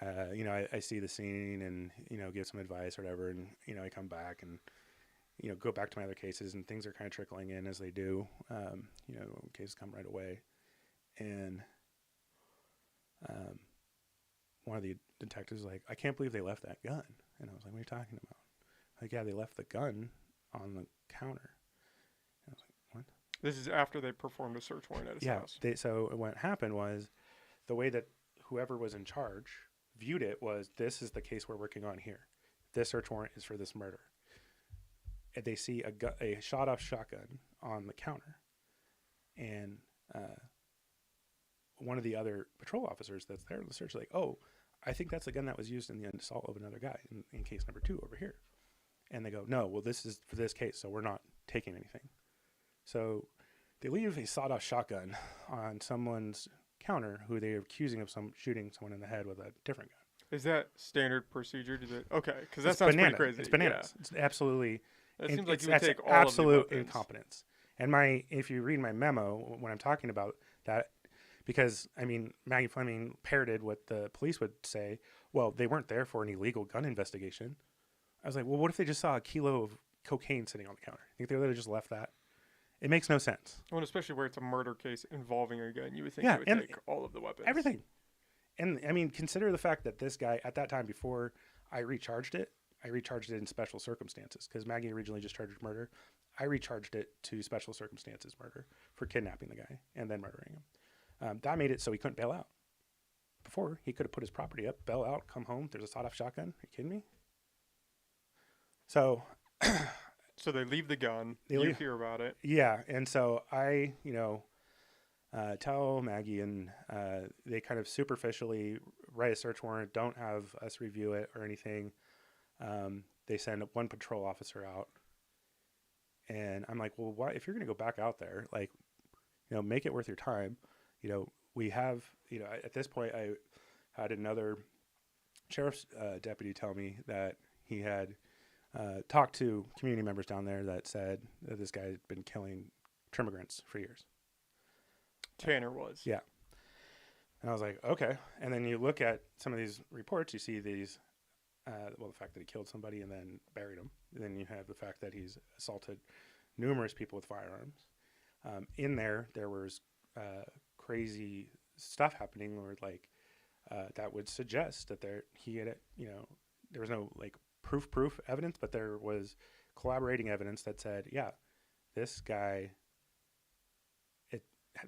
I see the scene and, give some advice or whatever. And, I come back and, go back to my other cases, and things are kind of trickling in as they do. Cases come right away. And one of the detectives was like, I can't believe they left that gun. And I was like, what are you talking about? Like, yeah, they left the gun on the counter. And I was like, what? This is after they performed a search warrant at his house. So what happened was the way that whoever was in charge viewed it was, this is the case we're working on here. This search warrant is for this murder. And they see a shot-off shotgun on the counter. And one of the other patrol officers that's there in the search is like, oh, I think that's the gun that was used in the assault of another guy in case number 2 over here. And they go, no, well, this is for this case, so we're not taking anything. So they leave a sawed-off shotgun on someone's counter who they're accusing of shooting someone in the head with a different gun. Is that standard procedure? Okay, because that sounds pretty crazy. It's bananas. Yeah. It's absolutely. It seems like you would take all absolute of the incompetence. And if you read my memo when I'm talking about that, because Maggie Fleming parroted what the police would say. Well, they weren't there for an illegal gun investigation. I was like, well, what if they just saw a kilo of cocaine sitting on the counter? Think they would have just left that? It makes no sense. Well, especially where it's a murder case involving a gun, you would think they would take all of the weapons. Everything. And consider the fact that this guy, at that time, before I recharged it in special circumstances, because Maggie originally just charged murder. I recharged it to special circumstances murder for kidnapping the guy and then murdering him. That made it so he couldn't bail out. Before, he could have put his property up, bail out, come home. There's a sawed-off shotgun. Are you kidding me? So they leave the gun. You hear about it. Yeah, and so I, tell Maggie, and they kind of superficially write a search warrant, don't have us review it or anything. They send one patrol officer out. And I'm like, well, why, if you're going to go back out there, like, make it worth your time. We have, at this point, I had another sheriff's deputy tell me that he had talked to community members down there that said that this guy had been killing immigrants for years. Tanner was. Yeah. And I was like, okay. And then you look at some of these reports, you see these, the fact that he killed somebody and then buried him. And then you have the fact that he's assaulted numerous people with firearms. In there was crazy stuff happening, or that would suggest that there was no proof evidence, but there was collaborating evidence that said, yeah, this guy,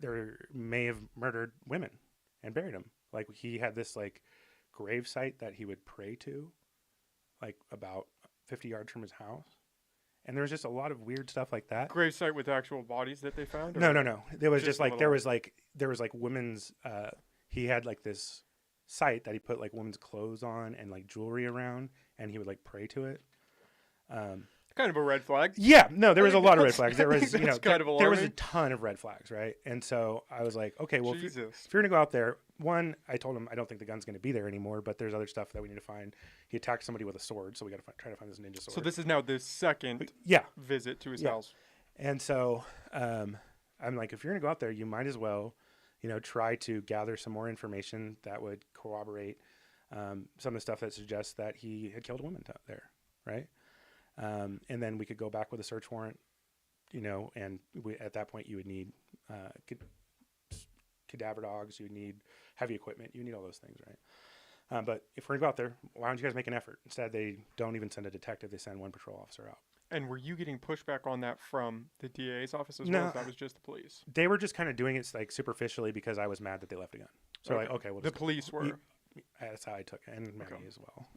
there may have murdered women and buried them. Like, he had this grave site that he would pray to, about 50 yards from his house. And there was just a lot of weird stuff like that. Grave site with actual bodies that they found? No. There was just there was women's, he had this site that he put women's clothes on and jewelry around, and he would pray to it. Kind of a red flag. Yeah, no, there was a lot of red flags. There was, there was a ton of red flags, right? And so I was like, okay, well, if you're going to go out there, one, I told him I don't think the gun's going to be there anymore, but there's other stuff that we need to find. He attacked somebody with a sword, so we got to try to find this ninja sword. So this is now the second visit to his house. And so I'm like, if you're going to go out there, you might as well, try to gather some more information that would corroborate some of the stuff that suggests that he had killed a woman there, right? And then we could go back with a search warrant, and at that point you would need cadaver dogs, you would need heavy equipment, you would need all those things, right? But if we're going to go out there, why don't you guys make an effort? Instead, they don't even send a detective, they send one patrol officer out. And were you getting pushback on that from the DA's office as well as that was just the police? They were just kind of doing it superficially because I was mad that they left a gun. So okay, well, the police were. That's how I took it, and Maggie as well.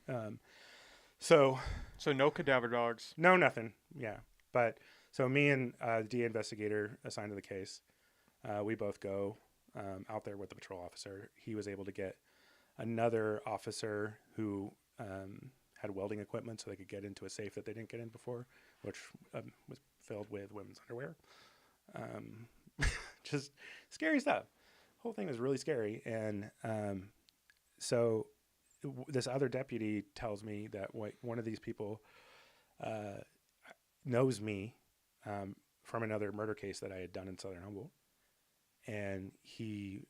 So no cadaver dogs. No, nothing. Yeah. But so me and the DA investigator assigned to the case, we both go out there with the patrol officer. He was able to get another officer who had welding equipment so they could get into a safe that they didn't get in before, which was filled with women's underwear. Just scary stuff. The whole thing was really scary. And so this other deputy tells me that one of these people, knows me from another murder case that I had done in Southern Humboldt. And he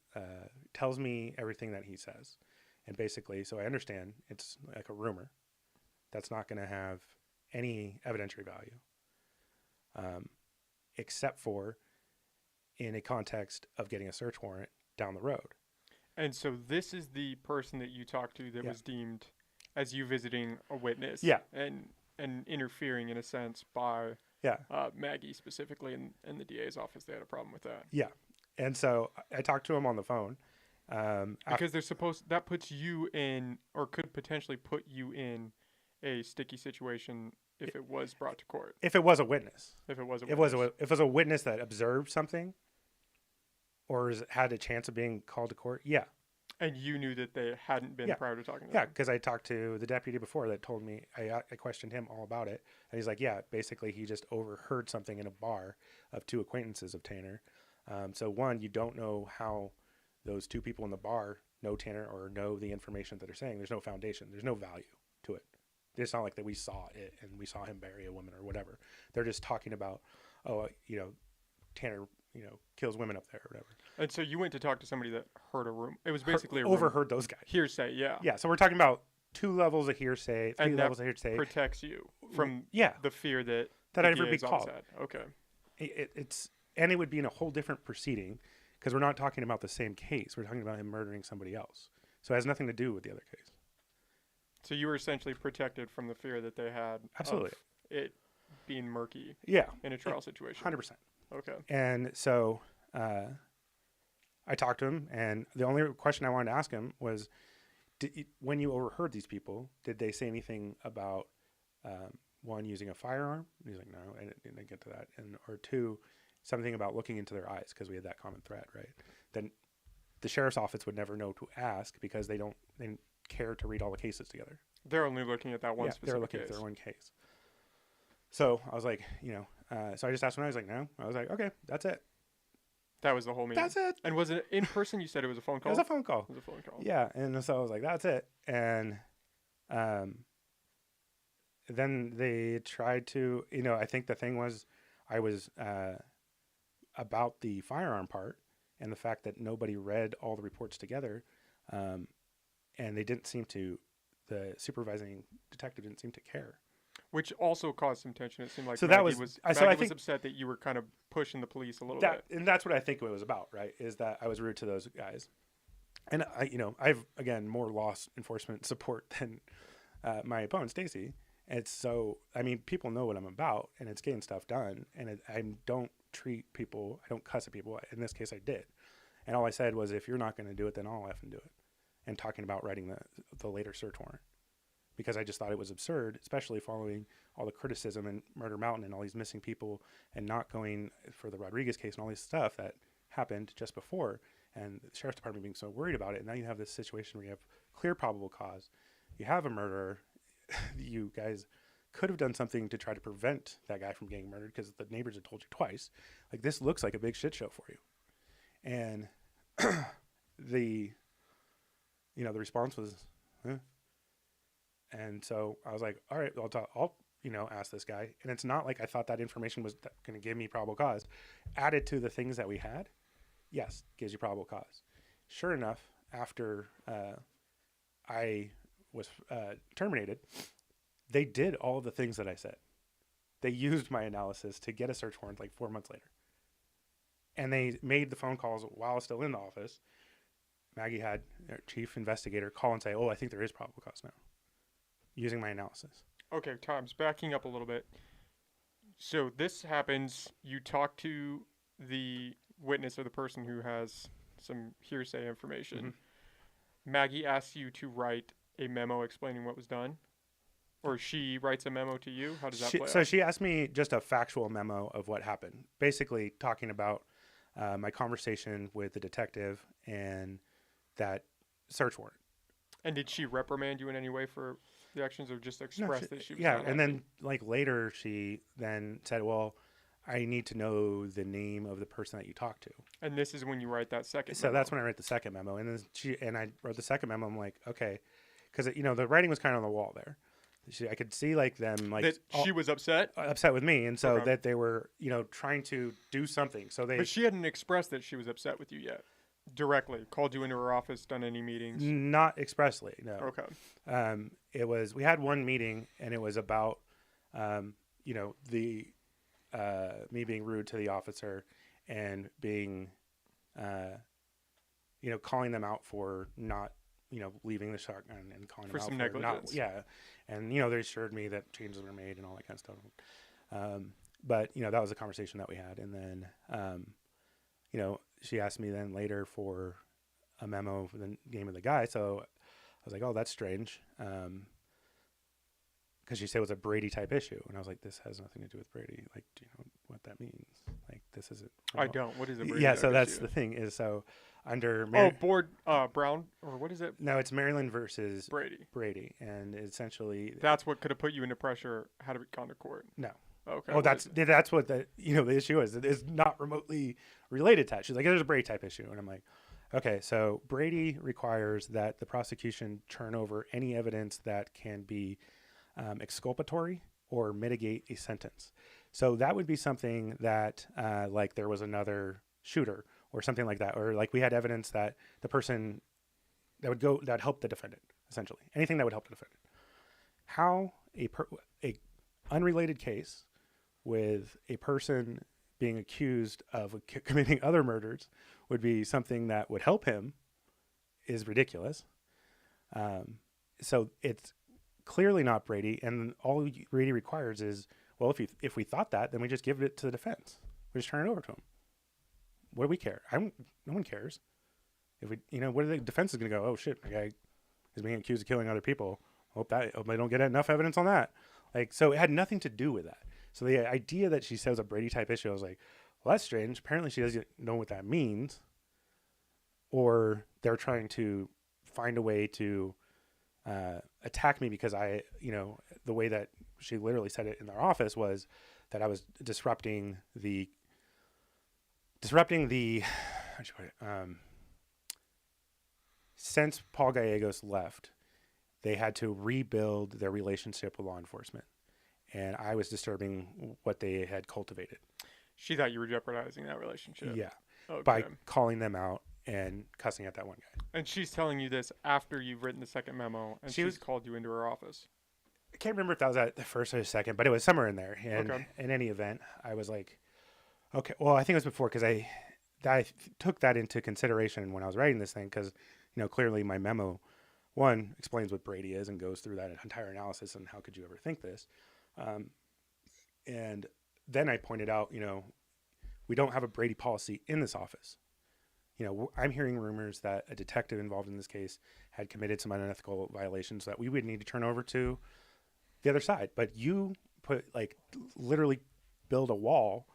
tells me everything that he says. And basically, so I understand it's like a rumor that's not going to have any evidentiary value, except for in a context of getting a search warrant down the road. And so this is the person that you talked to that was deemed as you visiting a witness. Yeah. And interfering in a sense by Maggie specifically in the DA's office. They had a problem with that. Yeah. And so I talked to him on the phone. Because that puts you in, or could potentially put you in a sticky situation if it was brought to court. If it was a witness. If it was a witness that observed something or had a chance of being called to court, yeah. And you knew that they hadn't been prior to talking to them? Yeah, because I talked to the deputy before that told me, I questioned him all about it. And he's like, yeah, basically he just overheard something in a bar of two acquaintances of Tanner. So one, you don't know how those two people in the bar know Tanner or know the information that they're saying. There's no foundation. There's no value to it. It's not like that we saw it and we saw him bury a woman or whatever. They're just talking about, Tanner, kills women up there or whatever. And so you went to talk to somebody that heard a rumor. It was basically overheard those guys. Hearsay, yeah. Yeah, so we're talking about 2 levels of hearsay, 3 levels of hearsay. Protects you from the fear that I'd ever be called. Okay. And it would be in a whole different proceeding because we're not talking about the same case. We're talking about him murdering somebody else. So it has nothing to do with the other case. So you were essentially protected from the fear that they had absolutely of it being murky in a trial situation. 100%. Okay. And so I talked to him, and the only question I wanted to ask him was, when you overheard these people, did they say anything about, one, using a firearm? And he's like, no, I didn't get to that. Or 2, something about looking into their eyes, because we had that common thread, right? Then the sheriff's office would never know to ask because they didn't care to read all the cases together. They're only looking at that one specific case. They're looking at their one case. So I was like, so I just asked him, I was like, no. I was like, okay, that's it. That was the whole meeting? That's it. And was it in person? You said it was a phone call? It was a phone call. It was a phone call. Yeah, and so I was like, that's it. And then they tried to, I think the thing was I was about the firearm part and the fact that nobody read all the reports together, and they didn't seem to, the supervising detective didn't seem to care. Which also caused some tension. It seemed like Maggie was upset that you were kind of pushing the police a little bit. And that's what I think it was about, right? Is that I was rude to those guys. And I've, again, more law enforcement support than my opponent, Stacy. And so, people know what I'm about, and it's getting stuff done. And I don't treat people, I don't cuss at people. In this case, I did. And all I said was, if you're not going to do it, then I'll effing do it. And talking about writing the later search warrant. Because I just thought it was absurd, especially following all the criticism in Murder Mountain and all these missing people and not going for the Rodriguez case and all this stuff that happened just before, and the sheriff's department being so worried about it. And now you have this situation where you have clear probable cause. You have a murderer. You guys could have done something to try to prevent that guy from getting murdered because the neighbors had told you twice. Like, this looks like a big shit show for you. And the response was, huh? And so I was like, all right, I'll ask this guy. And it's not like I thought that information was going to give me probable cause. Added to the things that we had, yes, gives you probable cause. Sure enough, after I was terminated, they did all the things that I said. They used my analysis to get a search warrant like 4 months later. And they made the phone calls while I was still in the office. Maggie had their chief investigator call and say, I think there is probable cause now. Using my analysis. Okay, Tom's backing up a little bit. So this happens. You talk to the witness or the person who has some hearsay information. Mm-hmm. Maggie asks you to write a memo explaining what was done? Or she writes a memo to you? How does that play out? So she asked me just a factual memo of what happened. Basically talking about my conversation with the detective and that search warrant. And did she reprimand you in any way for the actions, or just express that she was not happy? Then later she then said, well, I need to know the name of the person that you talked to. And this is when you write that second memo. So that's when I write the second memo. And then I wrote the second memo. I'm like, okay, because the writing was kind of on the wall there. I could see like them like That she was upset? upset with me, and so Okay. that they were, trying to do something. So But she hadn't expressed that she was upset with you yet. Directly. Called you into her office, done any meetings? not expressly, no. Okay. It was, we had one meeting, and it was about, the me being rude to the officer and being, calling them out for not, leaving the shotgun and calling For them out some for negligence. not, yeah. And, they assured me that changes were made and all that kind of stuff. But, that was a conversation that we had. And then, she asked me then later for a memo for the name of the guy. So I was like, oh, that's strange. Because she said it was a Brady type issue. And I was like, this has nothing to do with Brady. Like, do you know what that means? Like, this isn't. I don't. What is a Brady? Yeah, so type that's issue? the thing is, so under. Board Brown? Or what is it? No, it's Maryland versus Brady. And essentially. That's what could have put you into pressure had it gone to court. No. Okay. Oh, that's what the issue is. It's not remotely related to that. She's like, there's a Brady type issue. And I'm like, okay, so Brady requires that the prosecution turn over any evidence that can be exculpatory or mitigate a sentence. So that would be something that, like there was another shooter or something like that, or like we had evidence that the person that would help the defendant, essentially anything that would help the defendant. How a unrelated case with a person being accused of committing other murders would be something that would help him is ridiculous. So it's clearly not Brady, and all Brady requires is, well, if we thought that, then we just give it to the defense. We just turn it over to him. What do we care? No one cares. If we, what are the defense is going to go? Oh shit, the guy is being accused of killing other people. Hope they don't get enough evidence on that. Like, so it had nothing to do with that. So the idea that she says a Brady type issue, I was like, well, that's strange. Apparently she doesn't know what that means, or they're trying to find a way to attack me because the way that she literally said it in their office was that I was disrupting the how'd you put it? Since Paul Gallegos left, they had to rebuild their relationship with law enforcement, and I was disturbing what they had cultivated. She thought you were jeopardizing that relationship. Yeah, okay. By calling them out and cussing at that one guy. And she's telling you this after you've written the second memo, and she's called you into her office. I can't remember if that was at the first or the second, but it was somewhere in there. And in any event, I was like, okay, well, I think it was before, because I took that into consideration when I was writing this thing, because clearly my memo, one, explains what Brady is and goes through that entire analysis and how could you ever think this. And then I pointed out, we don't have a Brady policy in this office. I'm hearing rumors that a detective involved in this case had committed some unethical violations that we would need to turn over to the other side. But you literally build a wall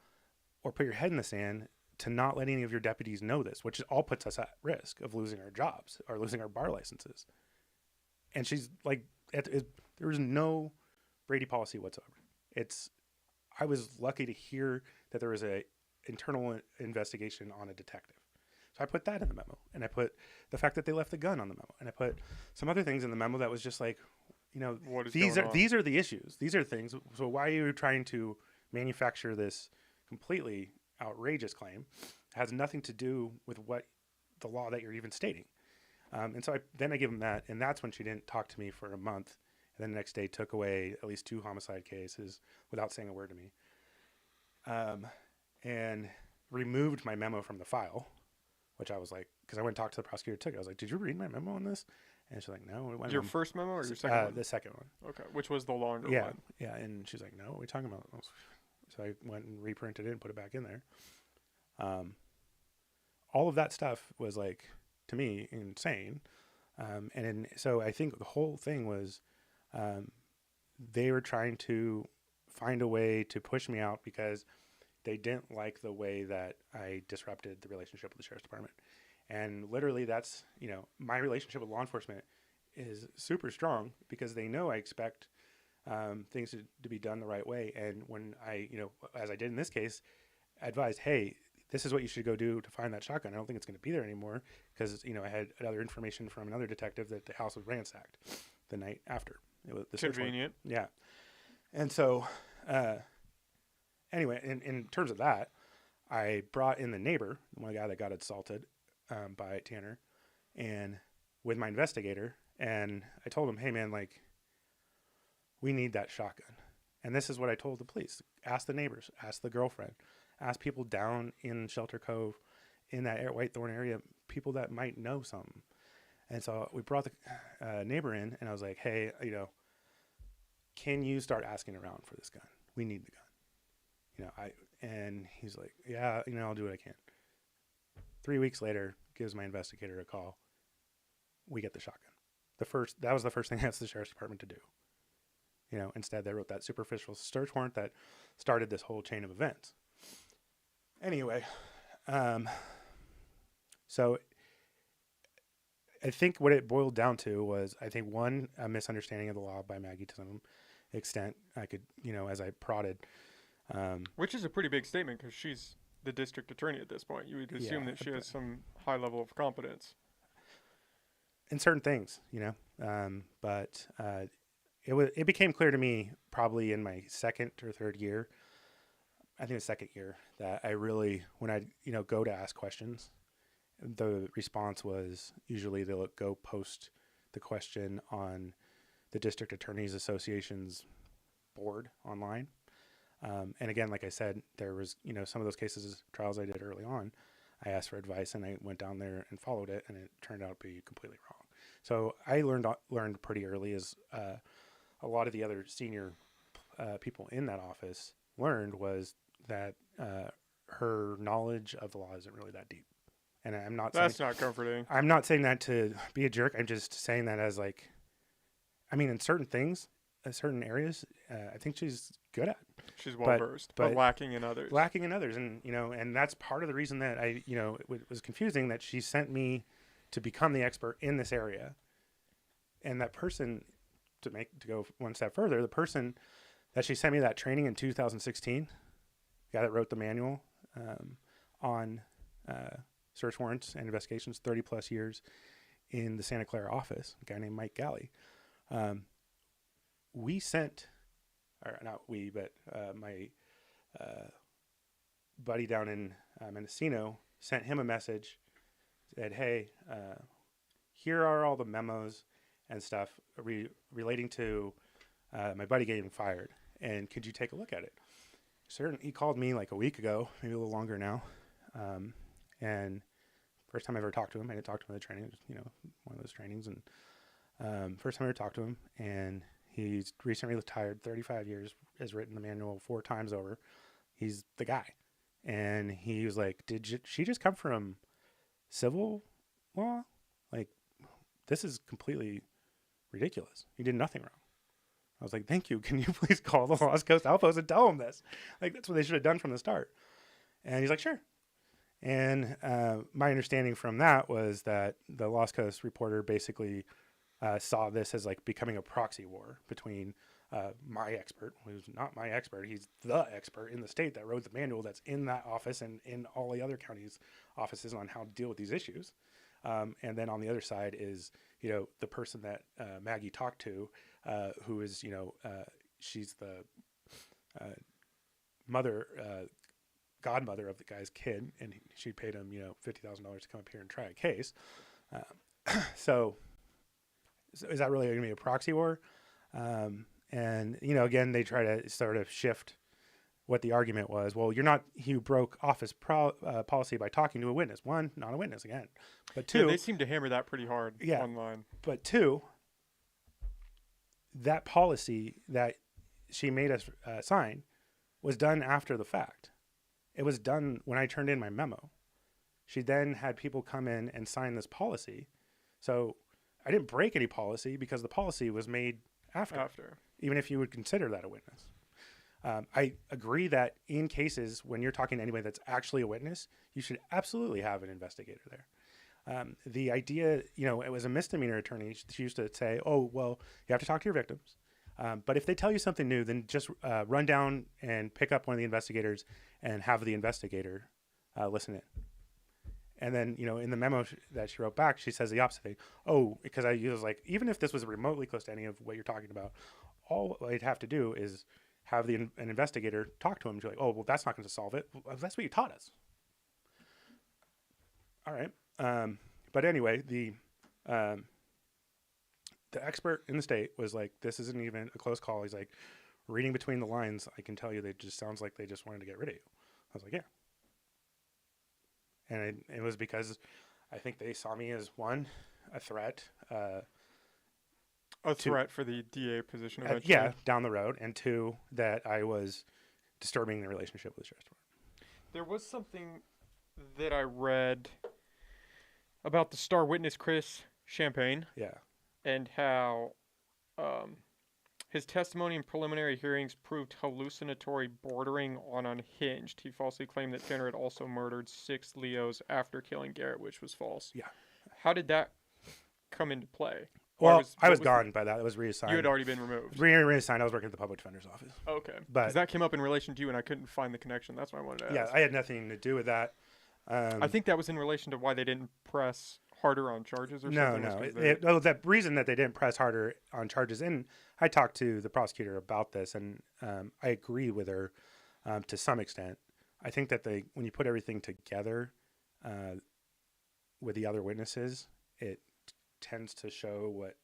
or put your head in the sand to not let any of your deputies know this, which all puts us at risk of losing our jobs or losing our bar licenses. And she's like, there was no Brady policy whatsoever. I was lucky to hear that there was a internal investigation on a detective. So I put that in the memo, and I put the fact that they left the gun on the memo, and I put some other things in the memo that was just like, these are the issues. These are things. So why are you trying to manufacture this completely outrageous claim? It has nothing to do with what the law that you're even stating. And so I give them that, and that's when she didn't talk to me for a month. And then the next day took away at least 2 homicide cases without saying a word to me. And removed my memo from the file, which I was like, because I went and talked to the prosecutor, took it. I was like, did you read my memo on this? And she's like, no. Your first memo or your second one? The second one. Okay, which was the longer one. Yeah, and she's like, no, what are you talking about? So I went and reprinted it and put it back in there. All of that stuff was like, to me, insane. So I think the whole thing was they were trying to find a way to push me out because they didn't like the way that I disrupted the relationship with the sheriff's department. And literally that's, my relationship with law enforcement is super strong because they know I expect things to be done the right way. And when I, as I did in this case, advised, hey, this is what you should go do to find that shotgun. I don't think it's going to be there anymore because, I had other information from another detective that the house was ransacked the night after. It was the convenient. Yeah. And so, anyway, in terms of that, I brought in the neighbor, one guy that got assaulted by Tanner, and with my investigator, and I told him, hey man, like, we need that shotgun. And this is what I told the police. Ask the neighbors, ask the girlfriend, ask people down in Shelter Cove, in that Whitethorn area, people that might know something. And so we brought the neighbor in, and I was like, hey, can you start asking around for this gun? We need the gun. And he's like, yeah, I'll do what I can. 3 weeks later, gives my investigator a call. We get the shotgun. That was the first thing I asked the sheriff's department to do. Instead they wrote that superficial search warrant that started this whole chain of events. Anyway, so I think what it boiled down to was, I think, one, a misunderstanding of the law by Maggie to some extent. I could, as I prodded. Which is a pretty big statement because she's the district attorney at this point. You would assume that she has some high level of competence in certain things, but it became clear to me probably in my second or third year, I think the second year, that I really, when I, go to ask questions, the response was usually they'll go post the question on the District Attorneys Association's board online. And again, like I said, there was, some of those trials I did early on, I asked for advice and I went down there and followed it, and it turned out to be completely wrong. So I learned pretty early, as a lot of the other senior people in that office learned, was that her knowledge of the law isn't really that deep. And I'm not That's not comforting. I'm not saying that to be a jerk. I'm just saying that as in certain things, certain areas, I think she's good at. She's well versed, but lacking in others. And and that's part of the reason that it was confusing that she sent me to become the expert in this area, and that person, to go one step further, the person that she sent me that training in 2016, the guy that wrote the manual on search warrants and investigations, 30 plus years in the Santa Clara office, a guy named Mike Galley. My buddy down in Mendocino sent him a message, said, hey, here are all the memos and stuff relating to my buddy getting fired, and could you take a look at it? He called me like a week ago, maybe a little longer now, and first time I ever talked to him. I didn't talk to him at the training, one of those trainings, and first time I ever talked to him, and he's recently retired, 35 years, has written the manual 4 times over. He's the guy. And he was like, she just come from civil law? Like, this is completely ridiculous. You did nothing wrong. I was like, thank you. Can you please call the Lost Coast Outpost and tell them this? Like, that's what they should have done from the start. And he's like, sure. And my understanding from that was that the Lost Coast reporter basically saw this as like becoming a proxy war between my expert, who's not my expert, he's the expert in the state that wrote the manual that's in that office and in all the other counties' offices on how to deal with these issues. And then on the other side is, the person that Maggie talked to, who is, she's the godmother of the guy's kid, and she paid him, $50,000 to come up here and try a case. So is that really going to be a proxy war? And, again, they try to sort of shift what the argument was. Well, you broke office policy by talking to a witness. One, not a witness again. But two, they seem to hammer that pretty hard online. But two, that policy that she made us sign was done after the fact. It was done when I turned in my memo. She then had people come in and sign this policy. So I didn't break any policy because the policy was made after, even if you would consider that a witness. I agree that in cases when you're talking to anybody that's actually a witness, you should absolutely have an investigator there. The idea, it was a misdemeanor attorney. She used to say, oh, well, you have to talk to your victims. But if they tell you something new, then just run down and pick up one of the investigators and have the investigator listen in. And then, in the memo that she wrote back, she says the opposite thing. Oh, because I was like, even if this was remotely close to any of what you're talking about, all I'd have to do is have an investigator talk to him. You're like, oh, well, that's not going to solve it. Well, that's what you taught us. All right. But anyway, the expert in the state was like, this isn't even a close call. He's like, reading between the lines, I can tell you it just sounds like they just wanted to get rid of you. I was like, yeah. And it was because I think they saw me as, one, a threat. A threat for the DA position eventually. Yeah, down the road. And two, that I was disturbing the relationship with the Sheriff's Department. There was something that I read about the star witness, Chris Champagne. Yeah. And how his testimony in preliminary hearings proved hallucinatory, bordering on unhinged. He falsely claimed that Tanner had also murdered 6 Leos after killing Garrett, which was false. Yeah. How did that come into play? Well, I was gone by that. It was reassigned. You had already been removed. Reassigned. I was working at the public defender's office. Okay. But that came up in relation to you, and I couldn't find the connection. That's why I wanted to ask. Yeah, I had nothing to do with that. I think that was in relation to why they didn't press harder on charges or something. No. The reason that they didn't press harder on charges, and I talked to the prosecutor about this, and I agree with her to some extent. I think that when you put everything together with the other witnesses, it tends to show what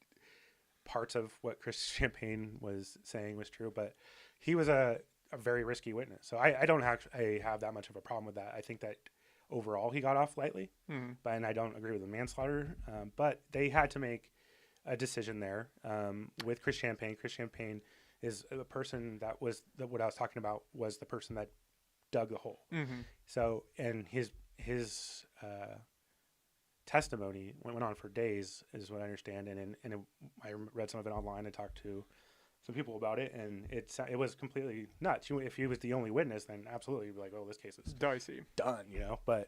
parts of what Chris Champagne was saying was true, but he was a very risky witness. So I don't actually have that much of a problem with that. I think that overall he got off lightly, and I don't agree with the manslaughter. But they had to make a decision there with Chris Champagne. Chris Champagne is a person that was what I was talking about was the person that dug the hole. So, and his testimony went on for days, is what I understand, I read some of it online. I talked to some people about it, and it was completely nuts. If he was the only witness, then absolutely you'd be like, oh, this case is dicey, done, But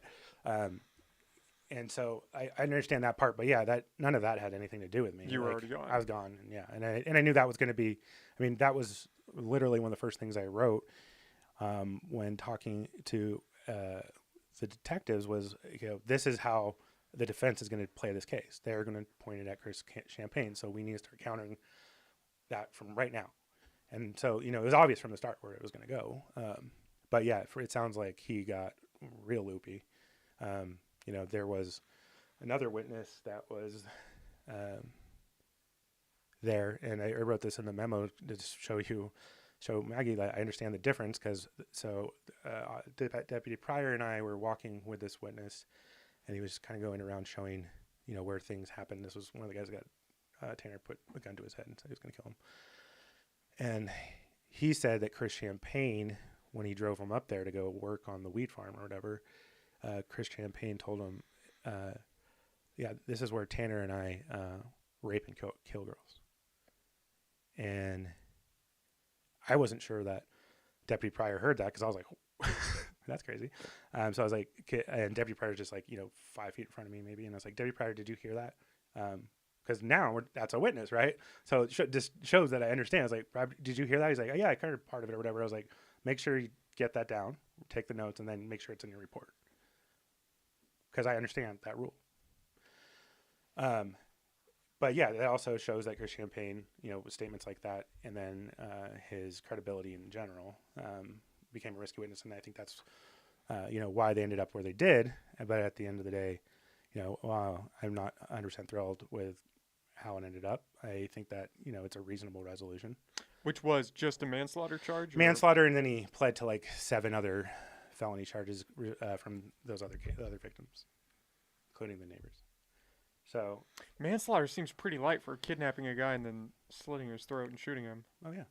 and so I understand that part, but yeah, that none of that had anything to do with me. You were already gone. I was gone, and yeah, and I knew that was going to be. I mean, that was literally one of the first things I wrote when talking to the detectives was, this is how the defense is going to play this case. They're going to point it at Chris Champagne, so we need to start countering that from right now. And so, it was obvious from the start where it was going to go. But yeah, it sounds like he got real loopy. There was another witness that was there, and I wrote this in the memo to show Maggie that I understand the difference, because Deputy Pryor and I were walking with this witness, and he was kind of going around showing, where things happened. This was one of the guys that got Tanner put a gun to his head and said he was going to kill him. And he said that Chris Champagne, when he drove him up there to go work on the wheat farm or whatever, Chris Champagne told him, this is where Tanner and I rape and kill girls. And I wasn't sure that Deputy Pryor heard that, because I was like, that's crazy. So I was like, and Deputy Pryor was just like, 5 feet in front of me maybe. And I was like, Deputy Pryor, did you hear that? Because now that's a witness, right? So it just shows that I understand. I was like, did you hear that? He's like, oh, yeah, I heard part of it or whatever. I was like, make sure you get that down, take the notes, and then make sure it's in your report. Because I understand that rule. But yeah, that also shows that Chris Champagne, with statements like that, and then his credibility in general, became a risky witness. And I think that's, why they ended up where they did. But at the end of the day, I'm not 100% thrilled with how it ended up. I think that, it's a reasonable resolution. Which was just a manslaughter charge? Manslaughter, and then he pled to like 7 other felony charges from those other victims, including the neighbors. So manslaughter seems pretty light for kidnapping a guy and then slitting his throat and shooting him. Oh yeah.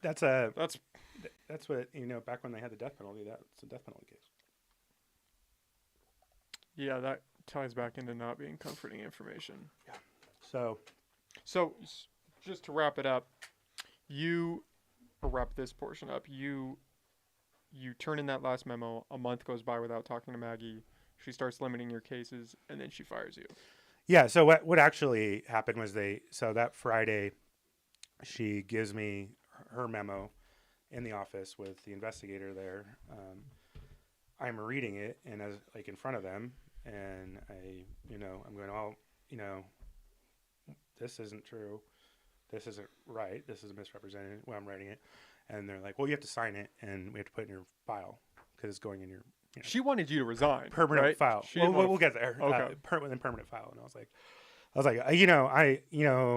That's what, back when they had the death penalty, that's a death penalty case. Yeah, that ties back into not being comforting information. Yeah. So just to wrap it up, wrap this portion up, you turn in that last memo, a month goes by without talking to Maggie, she starts limiting your cases, and then she fires you. Yeah, so what actually happened was that Friday, she gives me her memo in the office with the investigator there. I'm reading it and as like in front of them, and I'm going, oh, this isn't true. This isn't right. This is misrepresented when I'm writing it. And they're like, well, you have to sign it and we have to put it in your file because it's going in your She wanted you to resign. permanent right? file. We'll get there. Okay. Permanent file. And I was like,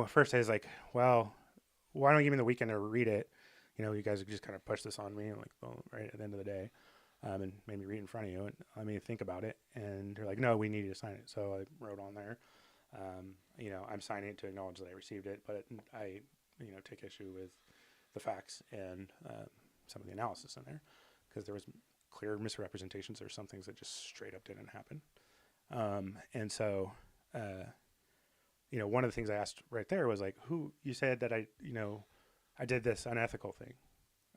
first I was like, well, why don't you give me the weekend to read it? You guys just kind of push this on me. I'm like, well, right at the end of the day, and made me read in front of you and let me think about it. And they're like, no, we need you to sign it. So I wrote on there, I'm signing it to acknowledge that I received it, but I take issue with the facts and some of the analysis in there because there was clear misrepresentations. There's some things that just straight up didn't happen. And so, one of the things I asked right there was like, who you said that I did this unethical thing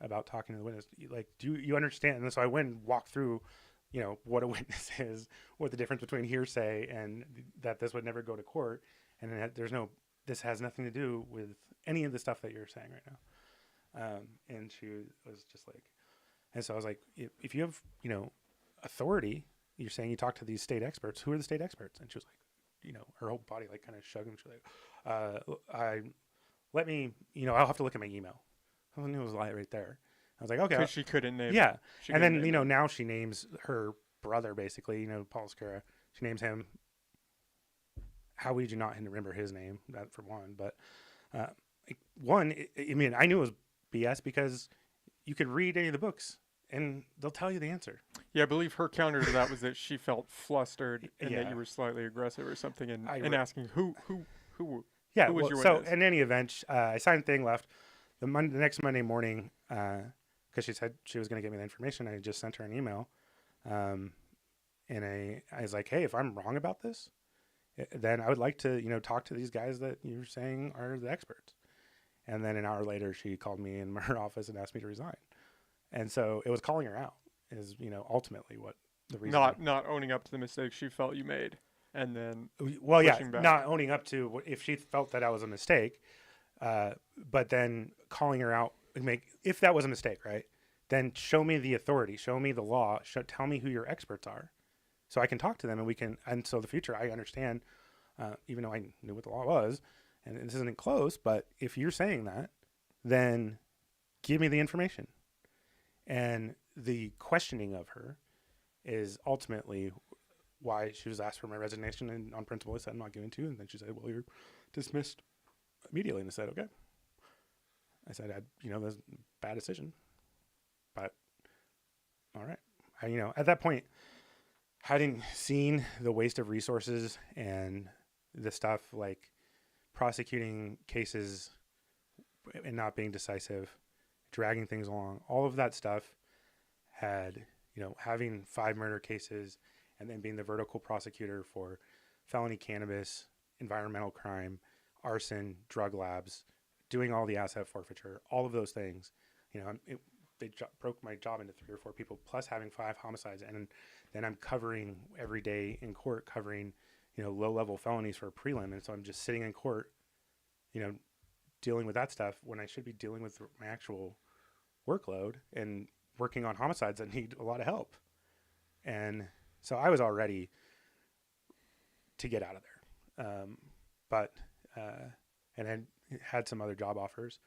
about talking to the witness. Like, do you understand? And so I went and walked through, what a witness is, what the difference between hearsay and that this would never go to court. And this has nothing to do with any of the stuff that you're saying right now. And she was just like, and so I was like, if you have, authority, you're saying you talk to these state experts, who are the state experts? And she was like, her whole body like kind of shrugged and she was like, I'll have to look at my email. I knew it was right there. I was like, okay. Because she couldn't name. Yeah. And then, now she names her brother, basically, Paul Scara. She names him. How would you not remember his name? That for one. But I knew it was BS because you could read any of the books and they'll tell you the answer. Yeah, I believe her counter to that was that she felt flustered and that you were slightly aggressive or something and asking who yeah, was your so witness? In any event, I signed the thing, left. The next Monday morning, because she said she was going to give me the information, I just sent her an email. And I was like, hey, if I'm wrong about this, then I would like to, talk to these guys that you're saying are the experts. And then an hour later, she called me in her office and asked me to resign. And so it was calling her out is, ultimately what the reason. Not owning up to the mistakes she felt you made. And then back. Not owning up to if she felt that was a mistake, but then calling her out, if that was a mistake, right? Then show me the authority, show me the law, tell me who your experts are, so I can talk to them and so the future I understand, even though I knew what the law was, and this isn't close, but if you're saying that, then give me the information. And the questioning of her is ultimately why she was asked for my resignation, and on principle I said I'm not going to, and then she said, well, you're dismissed immediately. And I said, okay. I said, that's a bad decision, but all right. At that point, having seen the waste of resources and the stuff like prosecuting cases and not being decisive, dragging things along, all of that stuff had, having 5 murder cases and then being the vertical prosecutor for felony cannabis, environmental crime, arson, drug labs, doing all the asset forfeiture, all of those things, they broke my job into 3 or 4 people, plus having 5 homicides. And then I'm covering every day in court, covering, low-level felonies for a prelim. And so I'm just sitting in court, dealing with that stuff when I should be dealing with my actual workload and working on homicides that need a lot of help. And so I was all ready to get out of there. And I had some other job offers.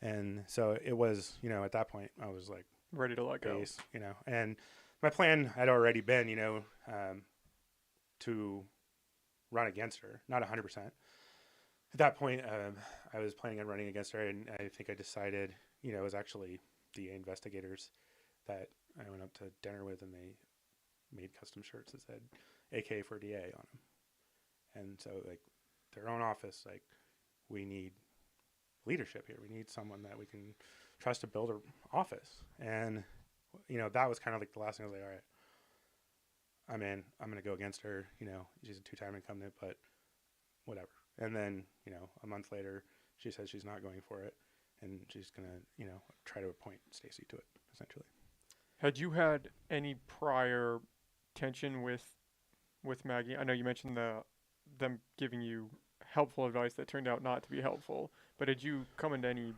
And so it was, at that point I was like ready to let go, and my plan had already been, to run against her, not 100%. At that point, I was planning on running against her, and I think I decided, it was actually DA investigators that I went up to dinner with, and they made custom shirts that said AK for DA on them. And so, like, their own office, like, we need leadership here. We need someone that we can trust to build an office. And, that was kind of like the last thing. I was like, all right, I'm in. I'm going to go against her. She's a 2-time incumbent, but whatever. And then, a month later, she says she's not going for it, and she's going to, try to appoint Stacy to it, essentially. Had you had any prior tension with Maggie? I know you mentioned them giving you helpful advice that turned out not to be helpful, but did you come into any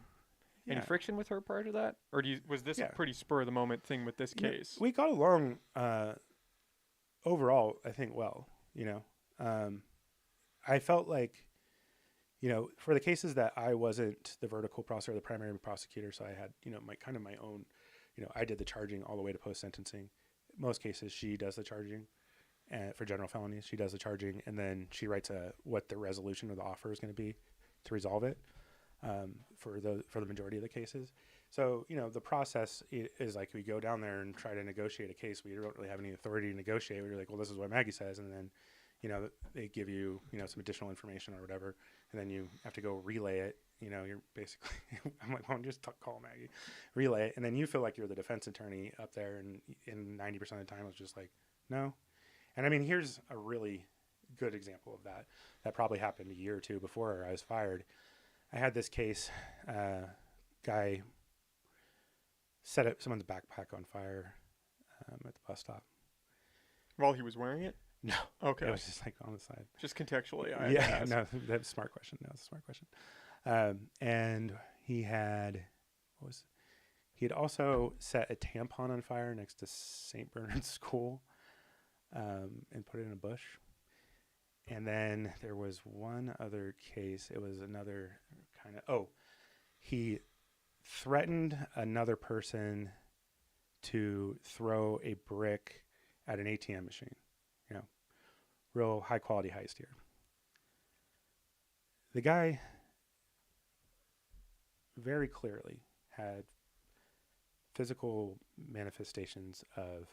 Any friction with her prior to that? Or was this a pretty spur of the moment thing with this case? We got along overall, I think, well, I felt like, for the cases that I wasn't the vertical prosecutor or the primary prosecutor, so I had, my own, I did the charging all the way to post-sentencing. Most cases, she does the charging. And for general felonies, she does the charging, and then she writes what the resolution or the offer is going to be to resolve it for the majority of the cases. So, the process is like we go down there and try to negotiate a case. We don't really have any authority to negotiate. We're like, well, this is what Maggie says. And then, they give you, some additional information or whatever. And then you have to go relay it. You're basically, I'm like, well, just call Maggie, relay it. And then you feel like you're the defense attorney up there. And 90% of the time, it's just like, no. And I mean, here's a really good example of that. That probably happened a year or two before I was fired. I had this case, guy set up someone's backpack on fire at the bus stop. While he was wearing it? No. Okay. It was just like on the side. Just contextually. No, that's a smart question. No, it's a smart question. And he had also set a tampon on fire next to St. Bernard's School and put it in a bush. And then there was one other case. It was another kind of, he threatened another person to throw a brick at an ATM machine. Real high quality heist here. The guy very clearly had physical manifestations of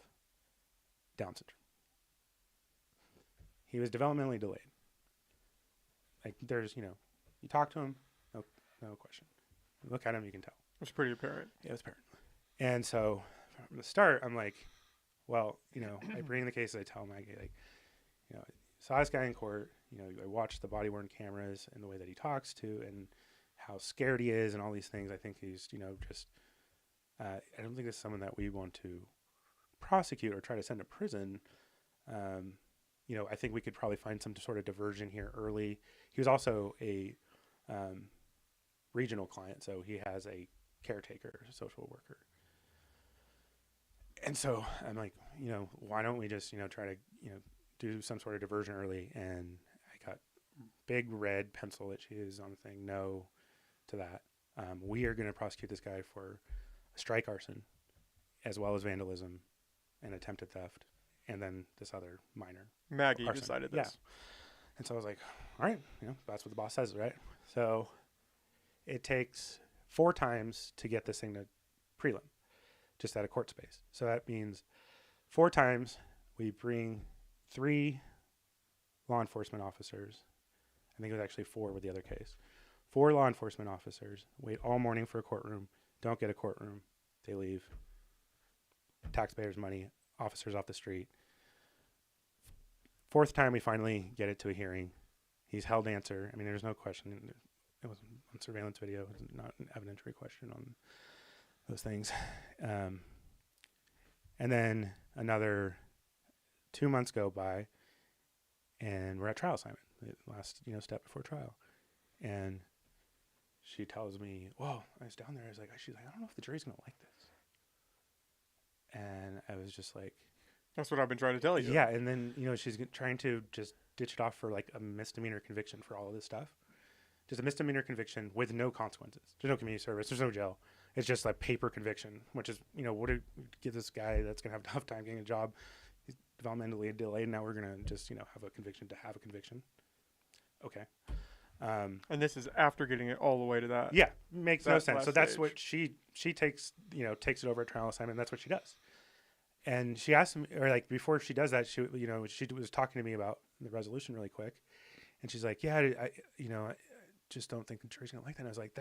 Down syndrome. He was developmentally delayed. Like there's, you talk to him, no question. You look at him, you can tell. It was pretty apparent. Yeah, it was apparent. And so from the start, I'm like, well, I bring the case, I tell Maggie, like, saw this guy in court, I watched the body-worn cameras and the way that he talks to and how scared he is and all these things. I think he's, just, I don't think it's someone that we want to prosecute or try to send to prison. I think we could probably find some sort of diversion here early. He was also a regional client, so he has a caretaker, a social worker. And so I'm like, why don't we just, try to, do some sort of diversion early? And I got big red pencil that she is on the thing, no to that. We are going to prosecute this guy for a strike arson as well as vandalism and attempted theft. And then this other minor. Maggie arson. Decided this. Yeah. And so I was like, all right, that's what the boss says, right? So it takes 4 times to get this thing to prelim, just at a court space. So that means 4 times we bring 3 law enforcement officers. I think it was actually 4 with the other case. 4 law enforcement officers wait all morning for a courtroom, don't get a courtroom, they leave. Taxpayers' money, officers off the street. 4th time we finally get it to a hearing. He's held answer. I mean, there's no question. It was on surveillance video. It was not an evidentiary question on those things. And then another 2 months go by, and we're at trial assignment, the last step before trial. And she tells me, "Well, I was down there. She's like, I don't know if the jury's gonna like this." And I was just like, "That's what I've been trying to tell you." Yeah, and then she's trying to just ditch it off for like a misdemeanor conviction for all of this stuff. Just a misdemeanor conviction with no consequences. There's no community service. There's no jail. It's just like paper conviction, which is, what do give this guy that's going to have a tough time getting a job? He's developmentally delayed. Now we're going to just, have a conviction to have a conviction. Okay. And this is after getting it all the way to that. Yeah, makes no sense. So that's stage. what she takes, takes it over at trial assignment. And that's what she does. And she asked me, or like before she does that, she was talking to me about the resolution really quick. And she's like, yeah, I just don't think the jury's going to like that. And I was like,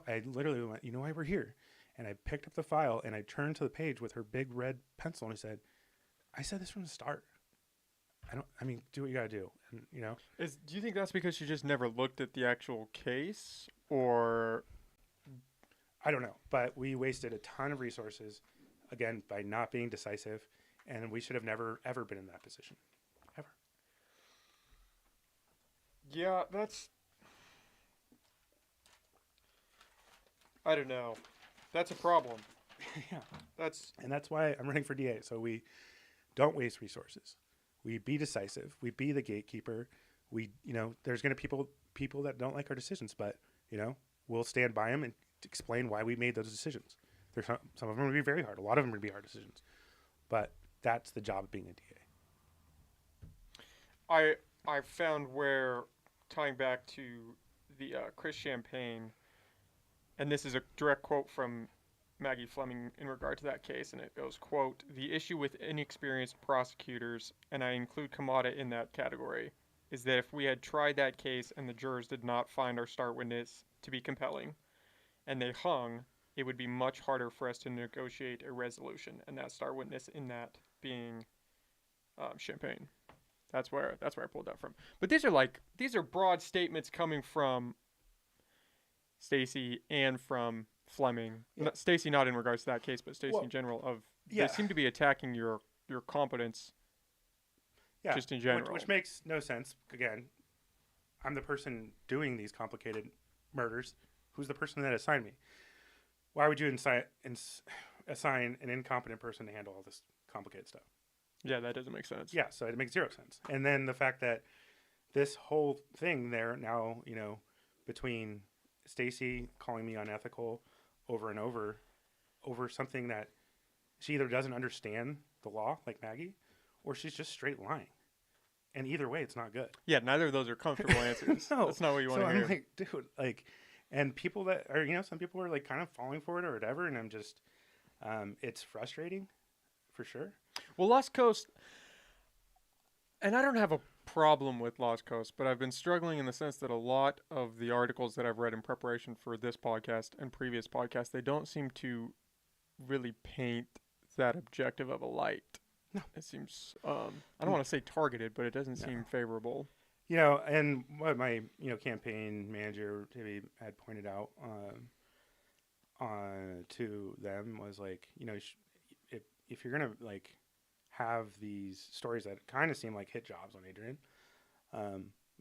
I literally went, why we're here? And I picked up the file and I turned to the page with her big red pencil and I said, I said this from the start. Do what you got to do. And, do you think that's because she just never looked at the actual case, or? I don't know, but we wasted a ton of resources, again, by not being decisive, and we should have never, ever been in that position. Ever. Yeah, that's... I don't know. That's a problem. Yeah. That's why I'm running for DA. So we don't waste resources. We be decisive. We be the gatekeeper. We, there's going to people that don't like our decisions, but, we'll stand by them and explain why we made those decisions. There's some of them will be very hard. A lot of them will be hard decisions, but that's the job of being a DA. I found where, tying back to the Chris Champagne, and this is a direct quote from Maggie Fleming in regard to that case, and it goes, quote, "The issue with inexperienced prosecutors, and I include Kamada in that category, is that if we had tried that case and the jurors did not find our star witness to be compelling, and they hung, it would be much harder for us to negotiate a resolution." And that star witness in that being Champagne. That's where I pulled that from. But these are broad statements coming from Stacey and from Fleming. Yeah. Stacey not in regards to that case, but Stacey in general. They seem to be attacking your competence. Yeah, just in general, which makes no sense. Again, I'm the person doing these complicated murders. Who's the person that assigned me? Why would you assign an incompetent person to handle all this complicated stuff? Yeah, that doesn't make sense. Yeah, so it makes zero sense. And then the fact that this whole thing there now, between Stacey calling me unethical over and over something that she either doesn't understand the law, like Maggie, or she's just straight lying. And either way, it's not good. Yeah, neither of those are comfortable answers. No. That's not what you want to hear. I'm like, dude, and people that are, some people are kind of falling for it or whatever, and I'm just, it's frustrating, for sure. Well, Lost Coast, and I don't have a problem with Lost Coast, but I've been struggling in the sense that a lot of the articles that I've read in preparation for this podcast and previous podcasts, they don't seem to really paint that objective of a light. No. It seems, I don't want to say targeted, but it doesn't seem favorable. And what my, campaign manager maybe had pointed out to them was if you're going to have these stories that kind of seem like hit jobs on Adrian,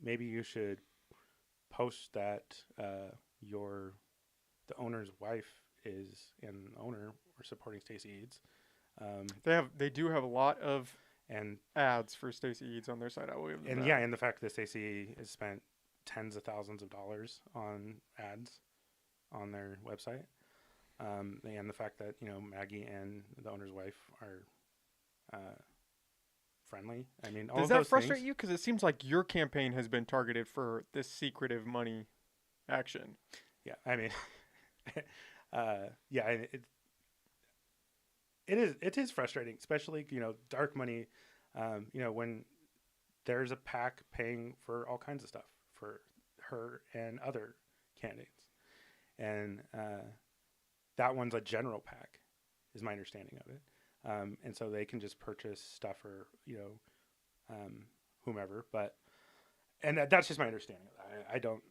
maybe you should post that the owner's wife is an owner or supporting Stacey Eads. They do have a lot of ads for Stacey Eads on their site. I will give them that. And the fact that Stacey has spent tens of thousands of dollars on ads on their website, and the fact that Maggie and the owner's wife are friendly. I mean, all does of that those frustrate things, you? Because it seems like your campaign has been targeted for this secretive money action. Yeah, I mean, it is frustrating, especially dark money. When there's a PAC paying for all kinds of stuff for her and other candidates, and that one's a general PAC, is my understanding of it. And so they can just purchase stuff for whomever, and that's just my understanding of that. I don't,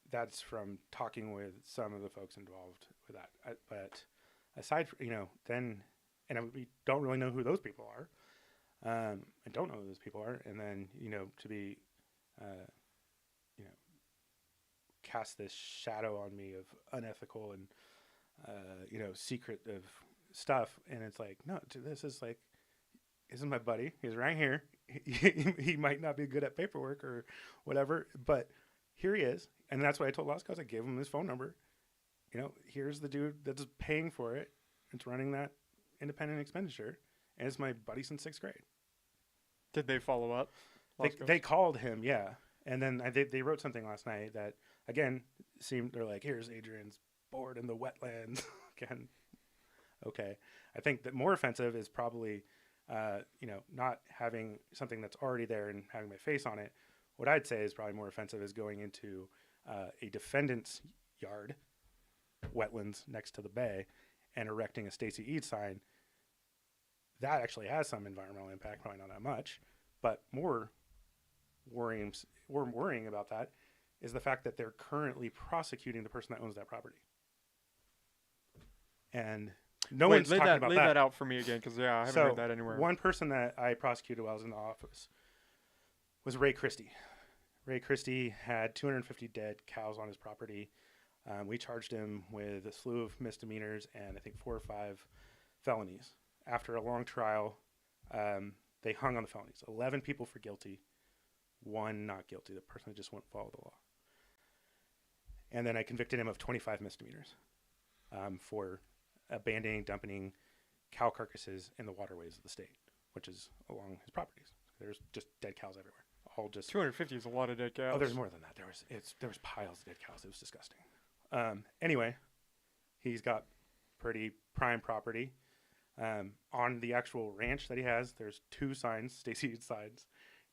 that's from talking with some of the folks involved with that. But aside from, we don't really know who those people are. I don't know who those people are. And then, to be, cast this shadow on me of unethical and, secretive stuff. And it's like, no, this is my buddy. He's right here. He might not be good at paperwork or whatever, but here he is. And that's what I told Lost Coast. I gave him his phone number. Here's the dude that's paying for it. It's running that independent expenditure. And it's my buddy since 6th grade. Did they follow up? They called him, yeah. And then they wrote something last night that, again, they're like, here's Adrian's board in the wetlands. Again, okay. I think that more offensive is probably, not having something that's already there and having my face on it. What I'd say is probably more offensive is going into a defendant's yard, wetlands next to the bay, and erecting a Stacey Eads sign. That actually has some environmental impact, probably not that much, but more worrying about that is the fact that they're currently prosecuting the person that owns that property. And one's talking about that. Lay that out for me again, because I haven't heard that anywhere. One person that I prosecuted while I was in the office was Ray Christie. Ray Christie had 250 dead cows on his property. We charged him with a slew of misdemeanors and I think 4 or 5 felonies. After a long trial, they hung on the felonies. 11 people for guilty, 1 not guilty. The person just wouldn't follow the law. And then I convicted him of 25 misdemeanors for abandoning, dumping cow carcasses in the waterways of the state, which is along his properties. There's just dead cows everywhere. All just 250 is a lot of dead cows. Oh, there's more than that. There was piles of dead cows. It was disgusting. Anyway, he's got pretty prime property. On the actual ranch that he has, there's 2 signs, Stacy Eads signs.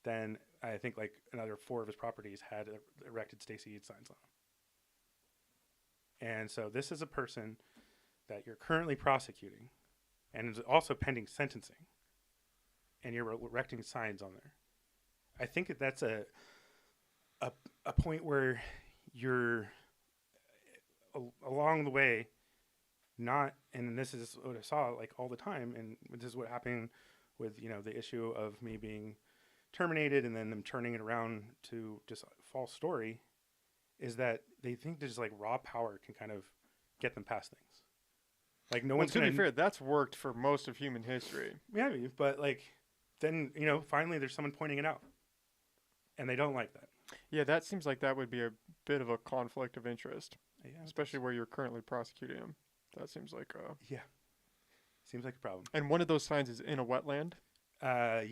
Then I think like another 4 of his properties had erected Stacy Eads signs on them. And so this is a person that you're currently prosecuting and is also pending sentencing, and you're erecting signs on there. I think that's a point where you're along the way not, and this is what I saw like all the time, and this is what happened with, you know, the issue of me being terminated and then them turning it around to just a false story, is that they think just like raw power can kind of get them past things. Like no one's to be fair, that's worked for most of human history. Yeah, but like then, you know, finally there's someone pointing it out, and they don't like that. Yeah, that seems like that would be a bit of a conflict of interest, especially where you're currently prosecuting him. That seems like seems like a problem. And one of those signs is in a wetland. At